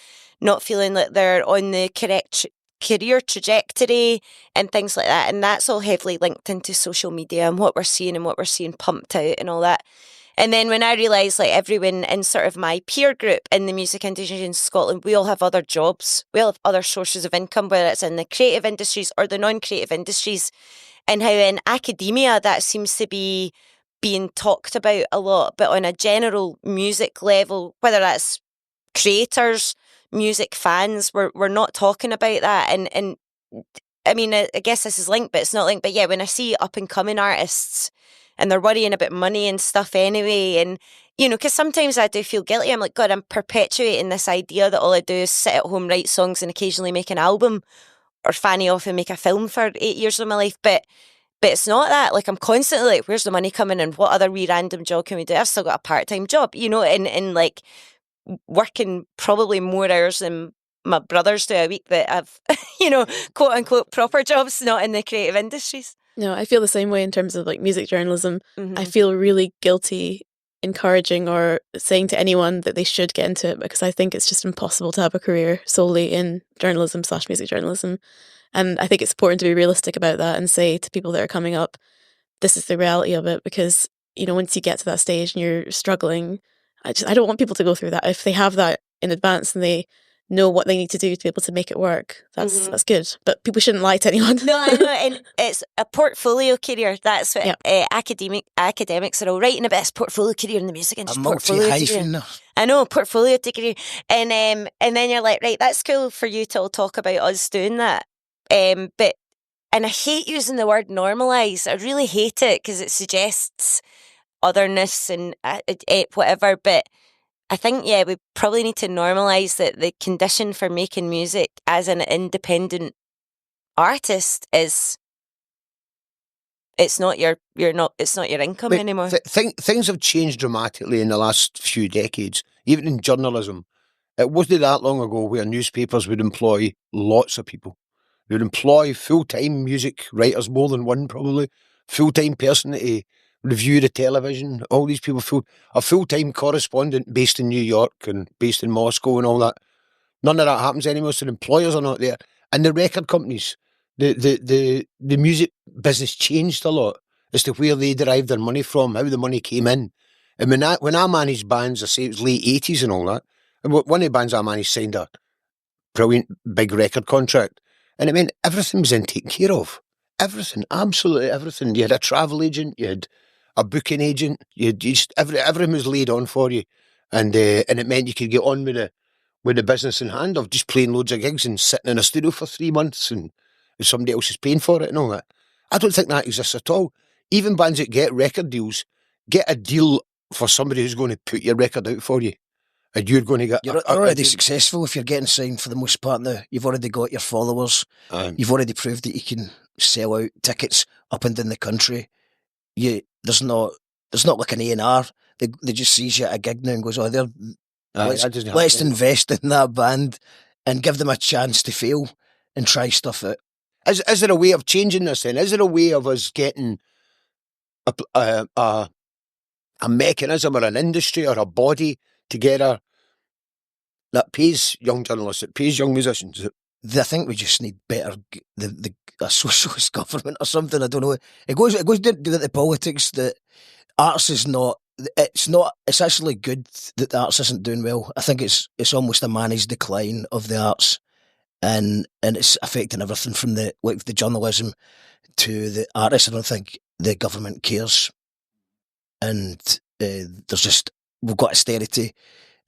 not feeling like they're on the correct career trajectory and things like that. And that's all heavily linked into social media and what we're seeing pumped out and all that. And then when I realised, like, everyone in sort of my peer group in the music industry in Scotland, we all have other jobs. We all have other sources of income, whether it's in the creative industries or the non-creative industries. And how in academia that seems to be being talked about a lot, but on a general music level, whether that's creators, music fans, we're not talking about that. And I mean, I guess this is linked, but it's not linked. But yeah, when I see up and coming artists and they're worrying about money and stuff anyway, and you know, because sometimes I do feel guilty. I'm like, God, I'm perpetuating this idea that all I do is sit at home, write songs, and occasionally make an album, or fanny off and make a film for 8 years of my life. But it's not that. Like, I'm constantly like, where's the money coming and what other wee random job can we do? I've still got a part-time job, you know, and like working probably more hours than my brothers do a week that have, you know, quote unquote proper jobs, not in the creative industries. No, I feel the same way in terms of like music journalism. Mm-hmm. I feel really guilty encouraging or saying to anyone that they should get into it, because I think it's just impossible to have a career solely in journalism/music journalism. And I think it's important to be realistic about that and say to people that are coming up, this is the reality of it, because, you know, once you get to that stage and you're struggling, I don't want people to go through that. If they have that in advance and they know what they need to do to be able to make it work, that's good. But people shouldn't lie to anyone. No, I know, and it's a portfolio career. That's what academics are all writing about. It's portfolio career in the music industry. A multi-hyphen. I know, portfolio degree. And then you're like, right, that's cool for you to all talk about us doing that. But I hate using the word normalise. I really hate it because it suggests otherness and whatever. But I think, yeah, we probably need to normalise that the condition for making music as an independent artist is it's not your income anymore. Things have changed dramatically in the last few decades, even in journalism. It wasn't that long ago where newspapers would employ lots of people. They would employ full-time music writers, more than one probably, full-time person to review the television, all these people, a full-time correspondent based in New York and based in Moscow and all that. None of that happens anymore, so the employers are not there. And the record companies, the music business changed a lot as to where they derived their money from, how the money came in. And when I managed bands, I say it was late 80s and all that, and one of the bands I managed signed a brilliant big record contract, and it meant everything was then taken care of. Everything, absolutely everything. You had a travel agent, you had a booking agent, everything was laid on for you, and it meant you could get on with the business in hand of just playing loads of gigs and sitting in a studio for 3 months and somebody else is paying for it and all that. I don't think that exists at all. Even bands that get record deals, get a deal for somebody who's going to put your record out for you. And you're going to get... You're already successful if you're getting signed for the most part now. You've already got your followers. You've already proved that you can sell out tickets up and down the country. There's not like an A&R. They just sees you at a gig now and goes, let's invest in that band and give them a chance to fail and try stuff out. Is there a way of changing this then? Is there a way of us getting a mechanism or an industry or a body together that pays young journalists, that pays young musicians? I think we just need better a socialist government or something. I don't know. It goes to the politics that arts is not. It's actually good that the arts isn't doing well. I think it's almost a managed decline of the arts, and it's affecting everything from the journalism to the artists. I don't think the government cares, and we've got austerity,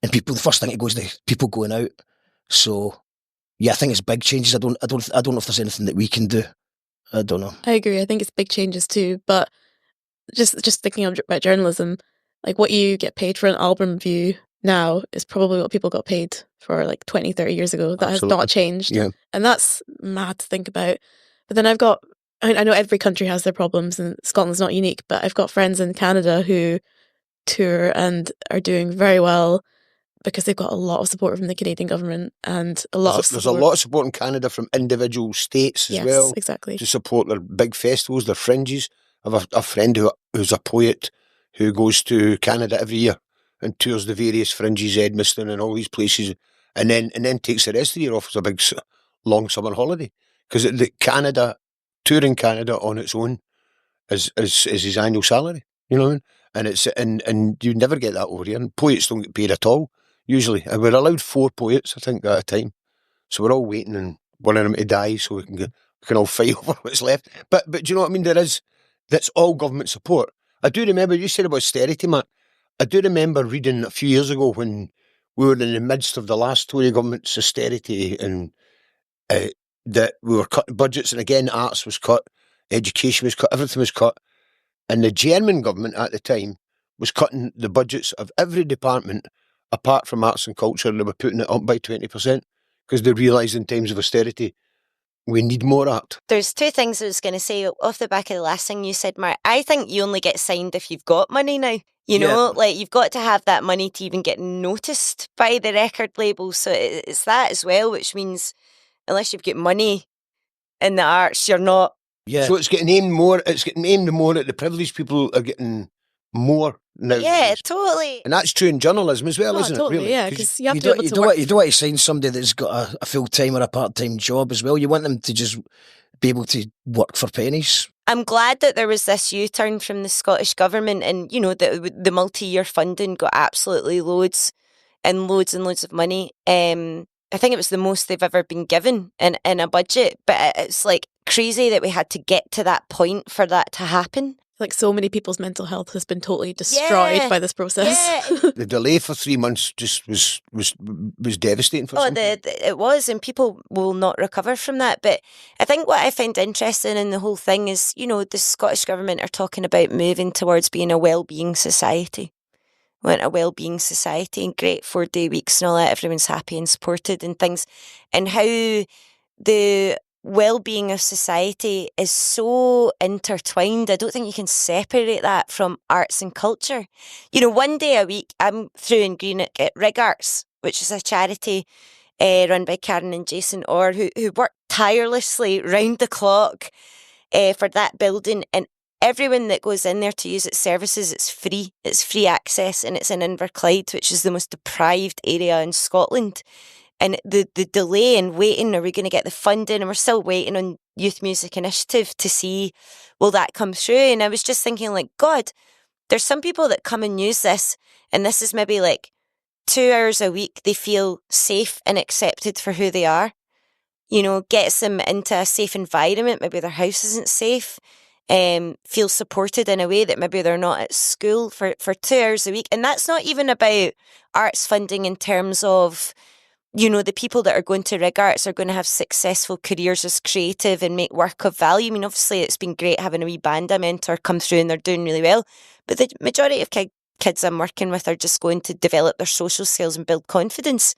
and people. The first thing it goes to people going out. So yeah, I think it's big changes. I don't know if there's anything that we can do. I don't know. I agree. I think it's big changes too. But just thinking about journalism, like what you get paid for an album review now is probably what people got paid for like 20, 30 years ago. That Absolutely. has not changed. Yeah. And that's mad to think about. But then I know every country has their problems and Scotland's not unique, but I've got friends in Canada who tour and are doing very well because they've got a lot of support from the Canadian government and There's a lot of support in Canada from individual states as well. Exactly. To support their big festivals, their fringes. I have a friend who's a poet who goes to Canada every year and tours the various fringes, Edmiston and all these places, and then takes the rest of the year off as a big long summer holiday, because the Canada touring Canada on its own is his annual salary. You know what I mean? And it's and you never get that over here. And poets don't get paid at all usually. And we're allowed 4 poets, I think, at a time. So we're all waiting and wanting them to die so we can all fight over what's left. But do you know what I mean? That's all government support. I do remember, you said about austerity, Matt. I do remember reading a few years ago when we were in the midst of the last Tory government's austerity, and that we were cutting budgets, and again, arts was cut, education was cut, everything was cut. And the German government at the time was cutting the budgets of every department apart from arts and culture, and they were putting it up by 20% because they realised in times of austerity we need more art. There's 2 things I was going to say off the back of the last thing you said, Mark. I think you only get signed if you've got money now. You know, like you've got to have that money to even get noticed by the record label. So it's that as well, which means unless you've got money in the arts, you're not. Yeah. So it's getting aimed more. It's getting aimed more at the privileged people are getting more now. Yeah, totally. And that's true in journalism as well, Oh, isn't totally, it? Really? yeah, because you have to be able to work. You don't want to sign somebody that's got a full-time or a part-time job as well. You want them to just be able to work for pennies. I'm glad that there was this U-turn from the Scottish government, and you know the multi-year funding got absolutely loads and loads and loads of money. I think it was the most they've ever been given in a budget, but it's like crazy that we had to get to that point for that to happen. Like so many people's mental health has been totally destroyed by this process. Yeah. The delay for 3 months just was devastating for some people. It was, and people will not recover from that. But I think what I find interesting in the whole thing is, you know, the Scottish government are talking about moving towards being a well-being society. We want a well-being society and great 4-day weeks and all that. Everyone's happy and supported and things. And how the well-being of society is so intertwined. I don't think you can separate that from arts and culture. You know, 1 day a week, I'm through in Greenock at Rig Arts, which is a charity run by Karen and Jason Orr, who work tirelessly round the clock for that building. And everyone that goes in there to use its services, it's free. It's free access, and it's in Inverclyde, which is the most deprived area in Scotland. And the delay in waiting, are we going to get the funding? And we're still waiting on Youth Music Initiative to see, will that come through? And I was just thinking, like, God, there's some people that come and use this, and this is maybe like 2 hours a week. They feel safe and accepted for who they are. You know, gets them into a safe environment. Maybe their house isn't safe. Feel supported in a way that maybe they're not at school for 2 hours a week. And that's not even about arts funding in terms of, you know, the people that are going to Rig Arts are going to have successful careers as creative and make work of value. I mean, obviously it's been great having a wee band I mentor come through and they're doing really well. But the majority of kids I'm working with are just going to develop their social skills and build confidence.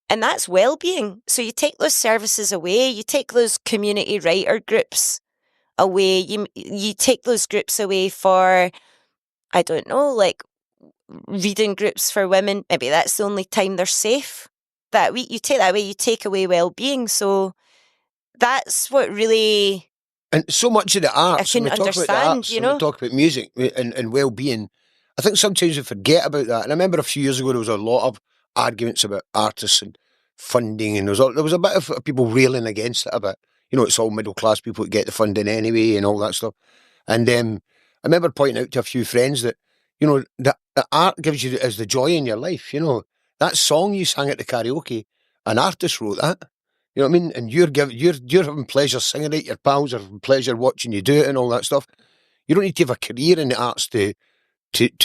And that's well-being. So you take those services away, you take those community writer groups away, you take those groups away for, I don't know, like reading groups for women. Maybe that's the only time they're safe. That week, you take that away, you take away well-being. So that's what really... And so much of the arts, I can when we talk about the understand, arts, you and know? we talk about music and well-being, I think sometimes we forget about that. And I remember a few years ago there was a lot of arguments about artists and funding, and there was a bit of people railing against it a bit. You know, it's all middle-class people that get the funding anyway and all that stuff. And I remember pointing out to a few friends that, you know, the art gives you as the joy in your life, you know. That song you sang at the karaoke, an artist wrote that. You know what I mean? And you're having pleasure singing it, your pals are having pleasure watching you do it and all that stuff. You don't need to have a career in the arts to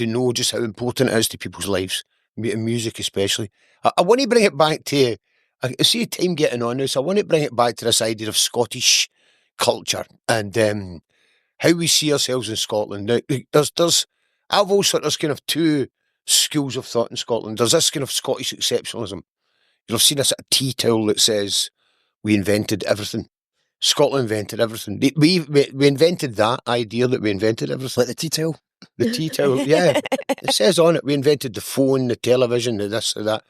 know just how important it is to people's lives, music especially. I want to bring it back to, I see time getting on this, I want to bring it back to this idea of Scottish culture and how we see ourselves in Scotland. Now, I've also, there's kind of two schools of thought in Scotland. There's this kind of Scottish exceptionalism. You'll have seen this tea towel that says, we invented everything. Scotland invented everything. We invented that idea that we invented everything. Like the tea towel? The tea towel, yeah. It says on it, we invented the phone, the television, the this, the that.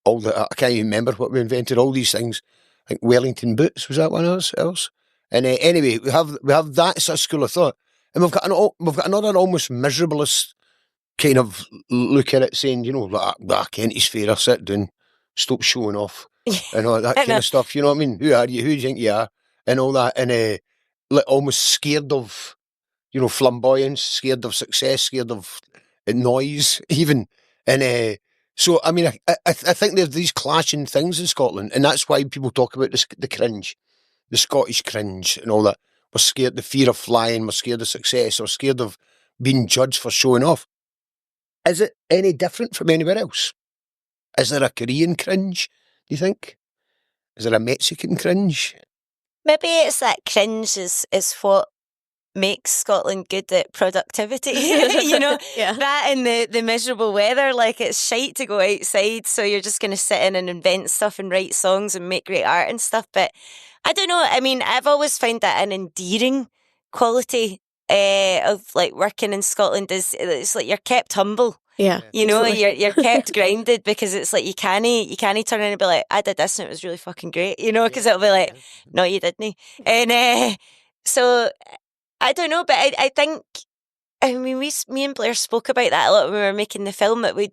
I can't even remember what we invented, all these things. I think Wellington boots, was that one else? And anyway, we have that sort of school of thought. And we've got another almost miserablest kind of look at it, saying, you know, Kentish Fair, sit down, stop showing off and all that I kind know. of stuff. You know what I mean? Who are you? Who do you think you are? And all that, and like almost scared of, you know, flamboyance, scared of success, scared of noise, even. And so, I mean, I think there's these clashing things in Scotland, and that's why people talk about the cringe, the Scottish cringe, and all that. We're scared, the fear of flying. We're scared of success. We're scared of being judged for showing off. Is it any different from anywhere else? Is there a Korean cringe, do you think? Is there a Mexican cringe? Maybe it's that cringe is what makes Scotland good at productivity. You know, Yeah. that and the miserable weather, like it's shite to go outside, so you're just going to sit in and invent stuff and write songs and make great art and stuff. But I don't know, I mean, I've always found that an endearing quality of like working in Scotland is it's like you're kept humble. Yeah. You know, absolutely. you're kept grounded because it's like you can't turn around and be like, I did this and it was really fucking great, you know, because it'll be like, no, you didn't. And so I don't know, but I think, I mean, me and Blair spoke about that a lot when we were making the film, that we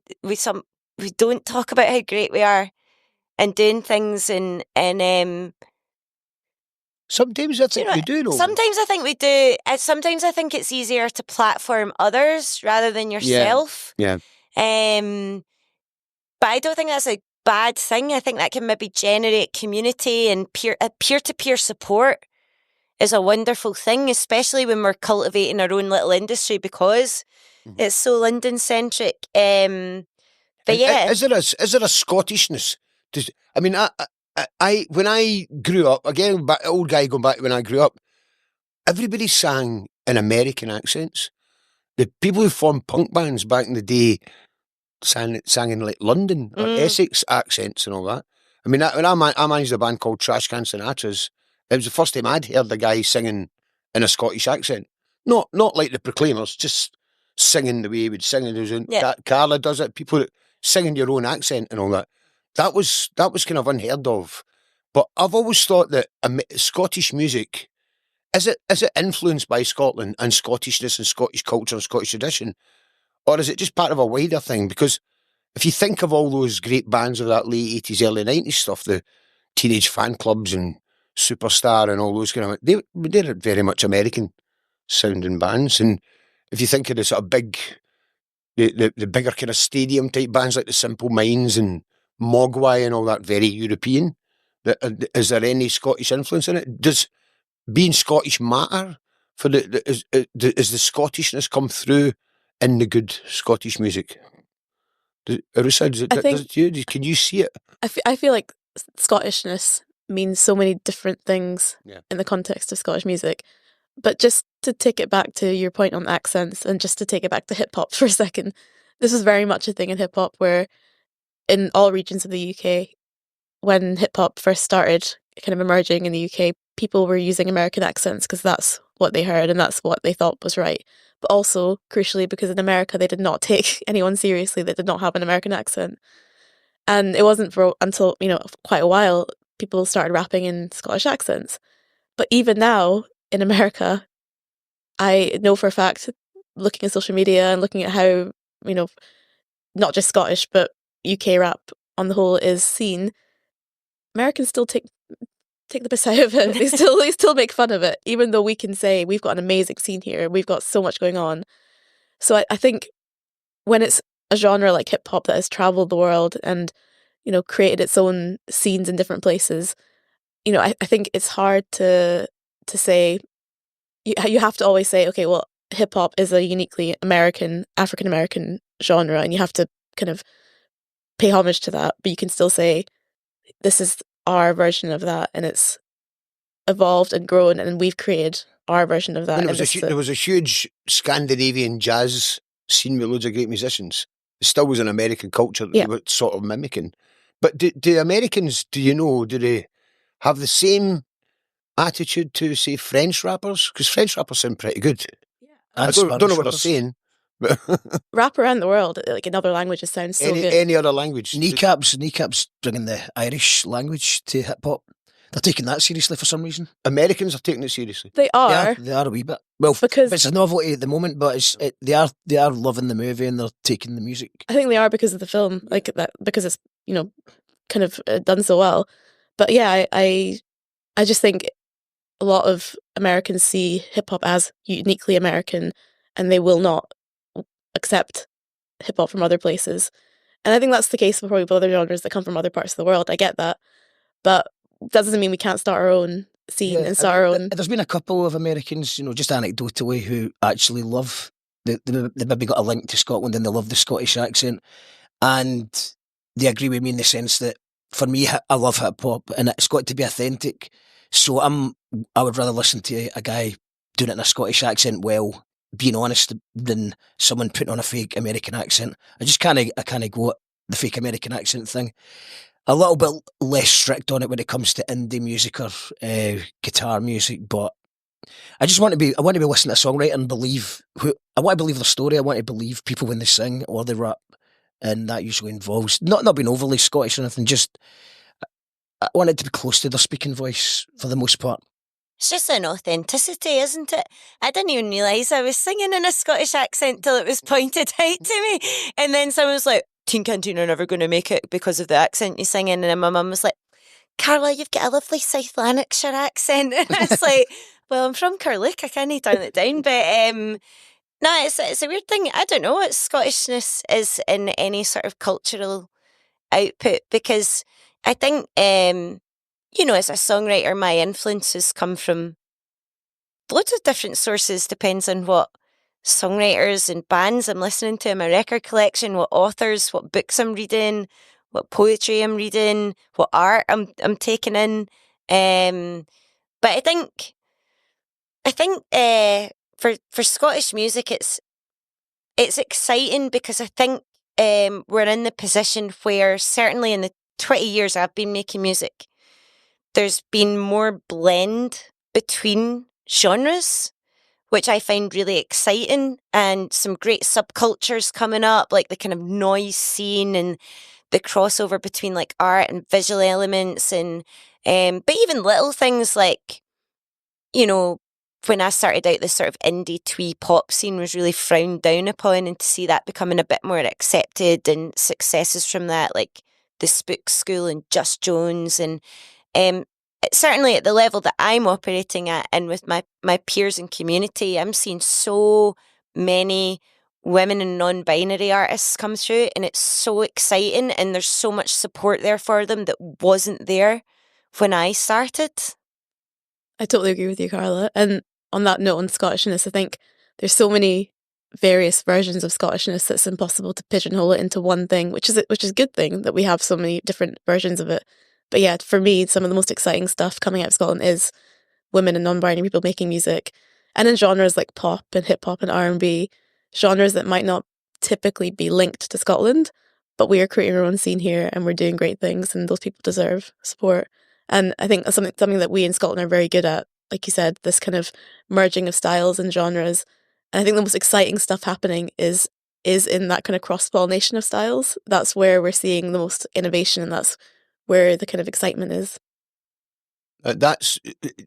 don't talk about how great we are and doing things and Sometimes I do you think know, we do know. sometimes I think we do. Sometimes I think it's easier to platform others rather than yourself. Yeah. But I don't think that's a bad thing. I think that can maybe generate community and peer-to-peer support is a wonderful thing, especially when we're cultivating our own little industry because it's so London-centric. But yeah. Is there a Scottishness? I mean, I when I grew up, again, old guy going back to when I grew up, everybody sang in American accents. The people who formed punk bands back in the day sang in like London or Essex accents and all that. I mean, when I managed a band called Trash Can Sinatra's, it was the first time I'd heard a guy singing in a Scottish accent. Not like the Proclaimers, just singing the way he would sing. Carla does it. People that sing in your own accent and all that. That was kind of unheard of. But I've always thought that Scottish music, is it influenced by Scotland and Scottishness and Scottish culture and Scottish tradition? Or is it just part of a wider thing? Because if you think of all those great bands of that late 80s, early 90s stuff, the Teenage Fan Clubs and Superstar and all those kind of, they're very much American sounding bands. And if you think of the sort of big, the bigger kind of stadium type bands like the Simple Minds and Mogwai and all that, very European. Is there any Scottish influence in it? Does being Scottish matter for is the Scottishness come through in the good Scottish music? Arusa, does it to you? Can you see it? I feel like Scottishness means so many different things Yeah. in the context of Scottish music. But just to take it back to your point on accents and just to take it back to hip hop for a second, this is very much a thing in hip hop where in all regions of the UK, when hip hop first started kind of emerging in the UK, people were using American accents because that's what they heard and that's what they thought was right. But also, crucially, because in America they did not take anyone seriously that did not have an American accent. And it wasn't until, quite a while, people started rapping in Scottish accents. But even now, in America, I know for a fact, looking at social media and looking at how, not just Scottish, but UK rap on the whole is seen, Americans still take the piss out of it. They still make fun of it, even though we can say we've got an amazing scene here, we've got so much going on. So I think when it's a genre like hip hop that has traveled the world and, created its own scenes in different places, I think it's hard to say, you have to always say, okay, well, hip hop is a uniquely American, African American genre, and you have to kind of pay homage to that, but you can still say, this is our version of that, and it's evolved and grown, and we've created our version of that. There was a huge Scandinavian jazz scene with loads of great musicians. It still was an American culture that they were sort of mimicking. But do Americans, do they have the same attitude to, say, French rappers? Because French rappers sound pretty good. Yeah. I don't know what they're saying. But rap around the world, like in other languages, sounds so good. Any other language? Kneecaps bringing the Irish language to hip hop. They're taking that seriously for some reason. Americans are taking it seriously. They are. Yeah, they are a wee bit. Well, because it's a novelty at the moment, but they are loving the movie and they're taking the music. I think they are because of the film, like that, because it's kind of done so well. But yeah, I just think a lot of Americans see hip hop as uniquely American, and they will not accept hip hop from other places. And I think that's the case for probably other genres that come from other parts of the world. I get that, but that doesn't mean we can't start our own scene and start our own. There's been a couple of Americans, just anecdotally, who actually love they maybe got a link to Scotland and they love the Scottish accent, and they agree with me in the sense that for me, I love hip hop and it's got to be authentic. So I would rather listen to a guy doing it in a Scottish accent, well, being honest, than someone putting on a fake American accent. I kind of go at the fake American accent thing. A little bit less strict on it when it comes to indie music or guitar music, but I want to be listening to a songwriter and I want to believe their story. I want to believe people when they sing or they rap, and that usually involves not being overly Scottish or anything. Just I want it to be close to their speaking voice for the most part. It's just an authenticity, isn't it? I didn't even realise I was singing in a Scottish accent till it was pointed out to me, and then someone was like, Teen Canteen are never going to make it because of the accent you sing in. And then my mum was like, Carla, you've got a lovely South Lanarkshire accent. And it's like, well, I'm from Carluke, I can't turn it down. But no, it's a weird thing. I don't know what Scottishness is in any sort of cultural output, because I think, as a songwriter, my influences come from loads of different sources, depends on what songwriters and bands I'm listening to in my record collection, what authors, what books I'm reading, what poetry I'm reading, what art I'm taking in. But I think for Scottish music, it's exciting because I think we're in the position where, certainly in the 20 years I've been making music, there's been more blend between genres, which I find really exciting, and some great subcultures coming up, like the kind of noise scene and the crossover between like art and visual elements, and but even little things like, when I started out, this sort of indie twee pop scene was really frowned down upon, and to see that becoming a bit more accepted, and successes from that, like the Spook School and Just Jones, and certainly at the level that I'm operating at, and with my peers and community, I'm seeing so many women and non-binary artists come through, and it's so exciting, and there's so much support there for them that wasn't there when I started. I totally agree with you, Carla. And on that note, on Scottishness, I think there's so many various versions of Scottishness that's impossible to pigeonhole it into one thing, which is a good thing that we have so many different versions of it. But yeah, for me, some of the most exciting stuff coming out of Scotland is women and non-binary people making music, and in genres like pop and hip hop and R&B, genres that might not typically be linked to Scotland, but we are creating our own scene here and we're doing great things, and those people deserve support. And I think that's something that we in Scotland are very good at, like you said, this kind of merging of styles and genres. And I think the most exciting stuff happening is in that kind of cross-pollination of styles. That's where we're seeing the most innovation, and that's where the kind of excitement is. That's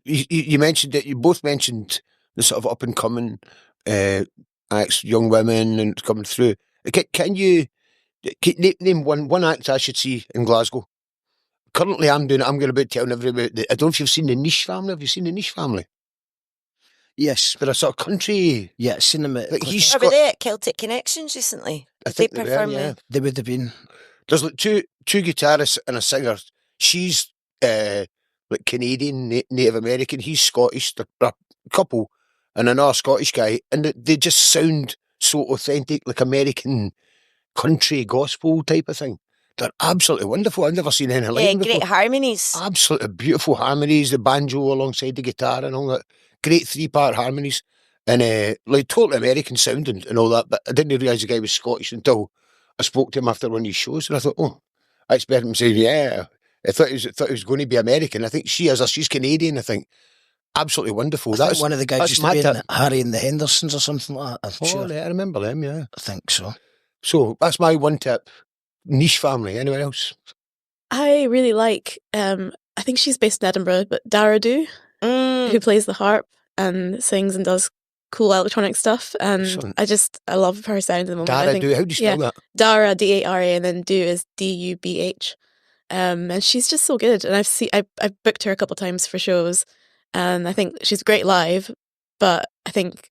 you mentioned it. You both mentioned the sort of up and coming acts, young women, and coming through. Can you name one act I should see in Glasgow? Currently, I'm doing it. I'm going to be telling everybody. I don't know if you've seen the Niche Family. Have you seen the Niche Family? Yes, they're a sort of country. Yeah, seen them. Were they at Celtic Connections recently? I think they were, yeah. They would have been. There's like two guitarists and a singer. She's like Canadian, Native American. He's Scottish. They're a couple, and another Scottish guy, and they just sound so authentic, like American country gospel type of thing. They're absolutely wonderful. I've never seen anything like them before. Great harmonies. Absolutely beautiful harmonies. The banjo alongside the guitar and all that. Great 3-part harmonies, and like totally American sounding and all that. But I didn't realise the guy was Scottish until I spoke to him after one of his shows, and I thought, oh, I expected him to say, yeah. I thought he was going to be American. I think she's Canadian, I think. Absolutely wonderful. That's one of the guys used to be in Harry and the Hendersons or something like that. Sure. I remember them, yeah. I think so. So that's my one tip. Niche Family. Anyone else? I really like, I think she's based in Edinburgh, but Dara Do, who plays the harp and sings and does cool electronic stuff, and excellent. I love her sound at the moment. Dara Do, how do you spell that? Dara, D-A-R-A, and then Do is D-U-B-H. And she's just so good. And I've booked her a couple of times for shows, and I think she's great live. But I think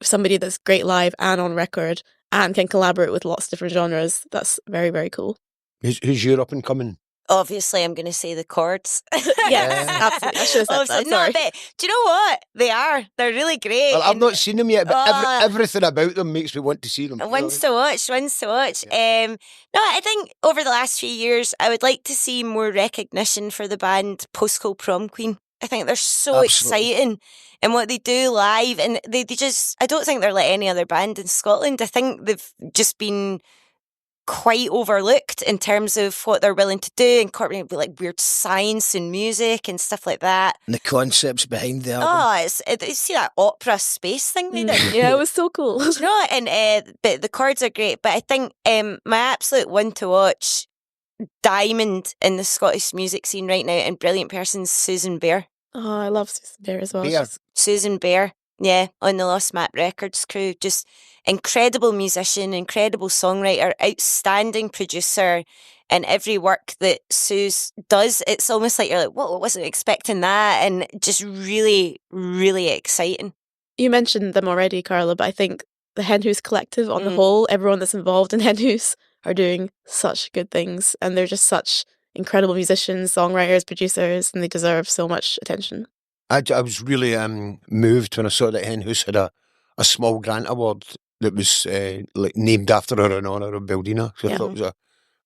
somebody that's great live and on record and can collaborate with lots of different genres, that's very, very cool. Who's your up and coming? Obviously, I'm going to say the Chords. Yes, absolutely. I should have said that. No, Sorry. but do you know what? They are. They're really great. Well, I've not seen them yet, but Oh. everything about them makes me want to see them. One's to watch. No, I think over the last few years, I would like to see more recognition for the band Postcode Prom Queen. I think they're so Absolutely. exciting in what they do live, and they just, I don't think they're like any other band in Scotland. I think they've just been quite overlooked in terms of what they're willing to do, incorporating like weird science and music and stuff like that. And the concepts behind the album. Oh, you see that opera space thing they did? Yeah, it was so cool. Do you know what? And but the Chords are great. But I think my absolute one to watch diamond in the Scottish music scene right now and brilliant person's Susan Bear. Oh, I love Susan Bear as well. Bear. Susan Bear, yeah, on the Lost Map Records crew. Just incredible musician, incredible songwriter, outstanding producer. And every work that Suze does, it's almost like you're like, whoa, I wasn't expecting that. And just really, really exciting. You mentioned them already, Carla, but I think the Hen Hoose Collective on the whole, everyone that's involved in Hen Hoose are doing such good things, and they're just such incredible musicians, songwriters, producers, and they deserve so much attention. I was really moved when I saw that Hen House had a small grant award that was like named after her in honour of Bildina. So I thought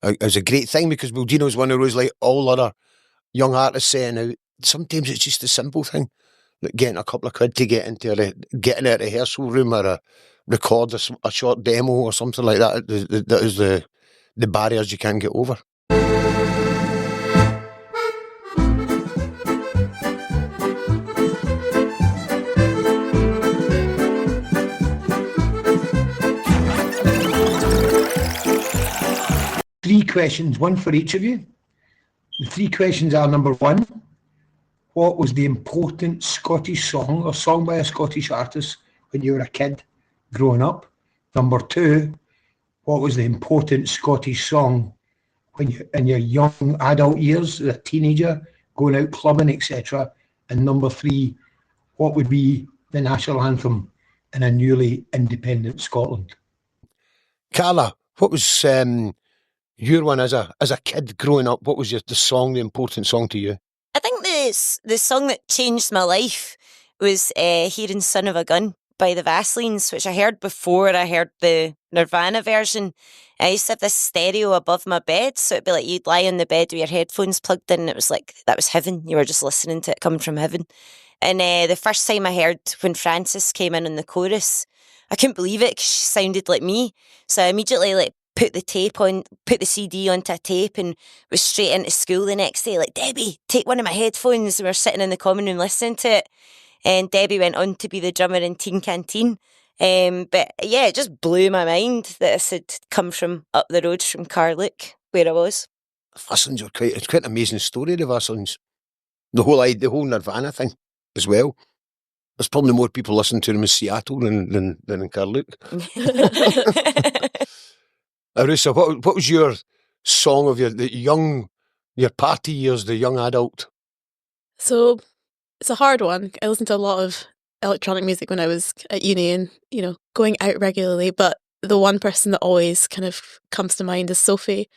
it was a great thing, because Bildina was one of those, like all other young artists saying out, sometimes it's just a simple thing, like getting a couple of quid to get into getting a rehearsal room or record a short demo or something like that. That is the barriers you can't get over. Three questions, one for each of you. The three questions are: number one, what was the important Scottish song or song by a Scottish artist when you were a kid growing up? Number two, what was the important Scottish song when you in your young adult years, as a teenager, going out clubbing, etc.? And number three, what would be the national anthem in a newly independent Scotland? Carla, what was your one as a kid growing up? What was the important song to you? I think the song that changed my life was hearing Son of a Gun by the Vaselines, which I heard before I heard the Nirvana version. I used to have this stereo above my bed, so it'd be like you'd lie on the bed with your headphones plugged in, and it was like, that was heaven. You were just listening to it coming from heaven. And the first time I heard when Frances came in on the chorus, I couldn't believe it because she sounded like me. So I immediately put the CD onto a tape and was straight into school the next day. Like, Debbie, take one of my headphones. We were sitting in the common room listening to it. And Debbie went on to be the drummer in Teen Canteen. But yeah, it just blew my mind that this had come from up the road from Carluke, where I was. Vaselines are it's quite an amazing story, the Vaselines. The whole Nirvana thing as well. There's probably more people listening to them in Seattle than in Carluke. Arusa, what was your song of your party years, the young adult? So it's a hard one. I listened to a lot of electronic music when I was at uni and, going out regularly. But the one person that always kind of comes to mind is Sophie.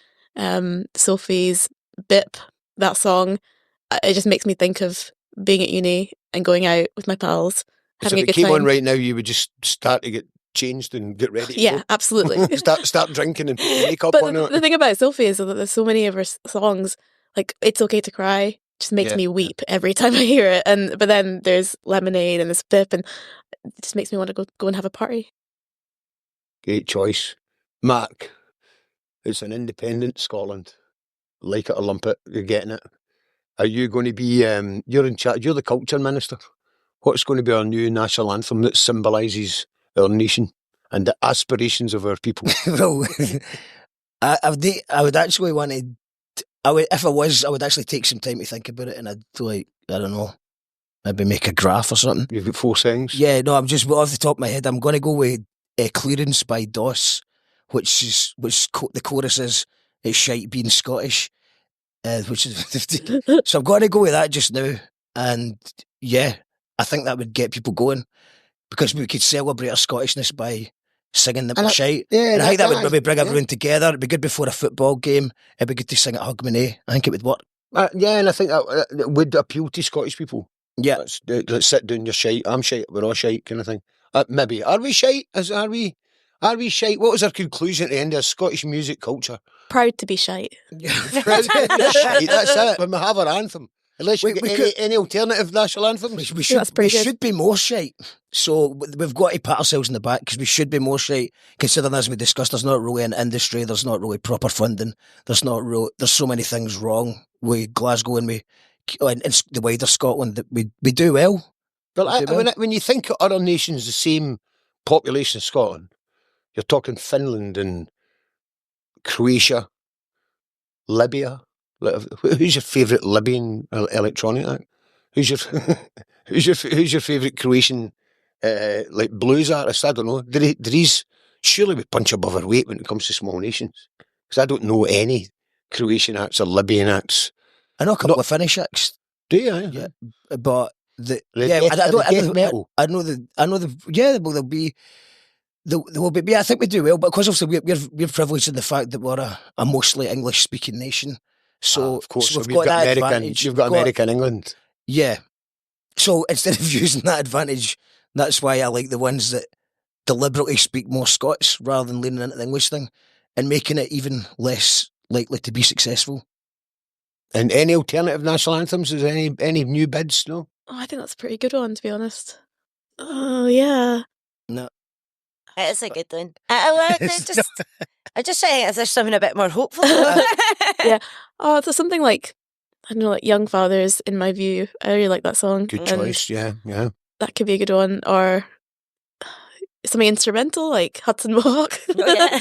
Sophie's Bip, that song, it just makes me think of being at uni and going out with my pals, having so a good if it came time. on right now, you would just start to get changed and get ready to Yeah, go. absolutely. start drinking and putting makeup But on it. the thing about Sophie is that there's so many of her songs, like It's Okay to Cry, just makes me weep every time I hear it. But then there's Lemonade and there's Pip, and it just makes me want to go and have a party. Great choice. Mark, it's an independent Scotland. Like it or lump it, you're getting it. Are you going to be, you're in charge, you're the culture minister. What's going to be our new national anthem that symbolises our nation and the aspirations of our people? Well, I would actually want to. If I would actually take some time to think about it, and I'd I don't know, maybe make a graph or something. You've got 4 seconds. Yeah, no, I'm just off the top of my head. I'm going to go with Clearance by Doss, which the chorus is "It's shite being Scottish," which is so I've got to go with that just now. And yeah, I think that would get people going because we could celebrate our Scottishness by singing that we're shite. Yeah, and I think that would maybe bring everyone together. It'd be good before a football game. It'd be good to sing at Hogmanay. I think it would work. Yeah, and I think that would appeal to Scottish people. Yeah. Let's sit down, you're shite, I'm shite, we're all shite kind of thing. Maybe. Are we shite? Are we shite? What was our conclusion at the end of Scottish music culture? Proud to be shite. Proud to be shite, that's it. When we have our anthem. Unless you get any alternative national anthems. We should be more shite. So we've got to pat ourselves in the back because we should be more shite. Considering, as we discussed, there's not really an industry, there's not really proper funding, there's so many things wrong with Glasgow and the wider Scotland that we do well. But when you think of other nations the same population as Scotland, you're talking Finland and Croatia, Libya. Who's your favourite Libyan electronic act? Who's your favourite Croatian like blues artist? I don't know. Surely we punch above our weight when it comes to small nations. Because I don't know any Croatian acts or Libyan acts. I know a couple of Finnish acts. Do you? Yeah, but I know I think we do well, but because obviously we're privileged in the fact that we're a mostly English speaking nation. So, of course, so we've got that American, advantage. You've got America and England. Yeah. So instead of using that advantage, that's why I like the ones that deliberately speak more Scots rather than leaning into the English thing and making it even less likely to be successful. And any alternative national anthems? Is there any new bids? No? Oh, I think that's a pretty good one, to be honest. Oh, yeah. No. It is a good one. I'm just trying to think, is there something a bit more hopeful? Yeah. Oh, there's something like, I don't know, like Young Fathers, in my view. I really like that song. Good choice, yeah. That could be a good one. Or something instrumental, like Hudson Mohawk. Yeah.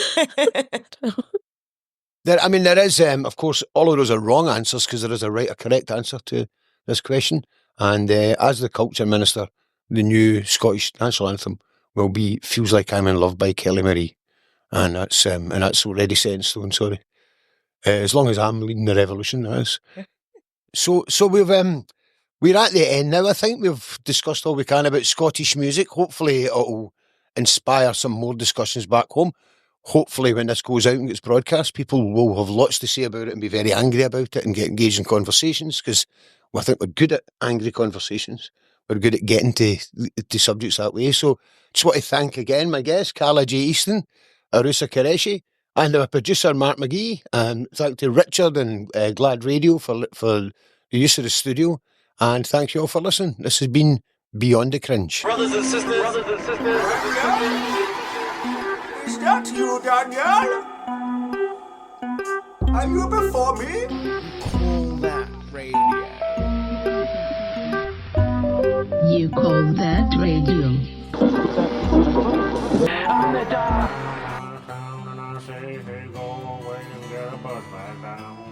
There is, of course, all of those are wrong answers because there is a correct answer to this question. And as the Culture Minister, the new Scottish national anthem will be "Feels Like I'm in Love" by Kelly Marie, and that's already set in stone. Sorry, as long as I'm leading the revolution, that is. So we're at the end now. I think we've discussed all we can about Scottish music. Hopefully, it'll inspire some more discussions back home. Hopefully, when this goes out and gets broadcast, people will have lots to say about it and be very angry about it and get engaged in conversations because I think we're good at angry conversations. We're good at getting to subjects that way. So just want to thank again my guests, Carla Easton, Arusa Quereshi, and our producer, Mark McG. And thank to Richard and Glad Radio for the use of the studio. And thank you all for listening. This has been Beyond the Cringe. Brothers and sisters. Is that you, Daniel? Are you before me? Call that radio. You call that radio. I'm the dog. And I say, hey, go away and get a buzz back down.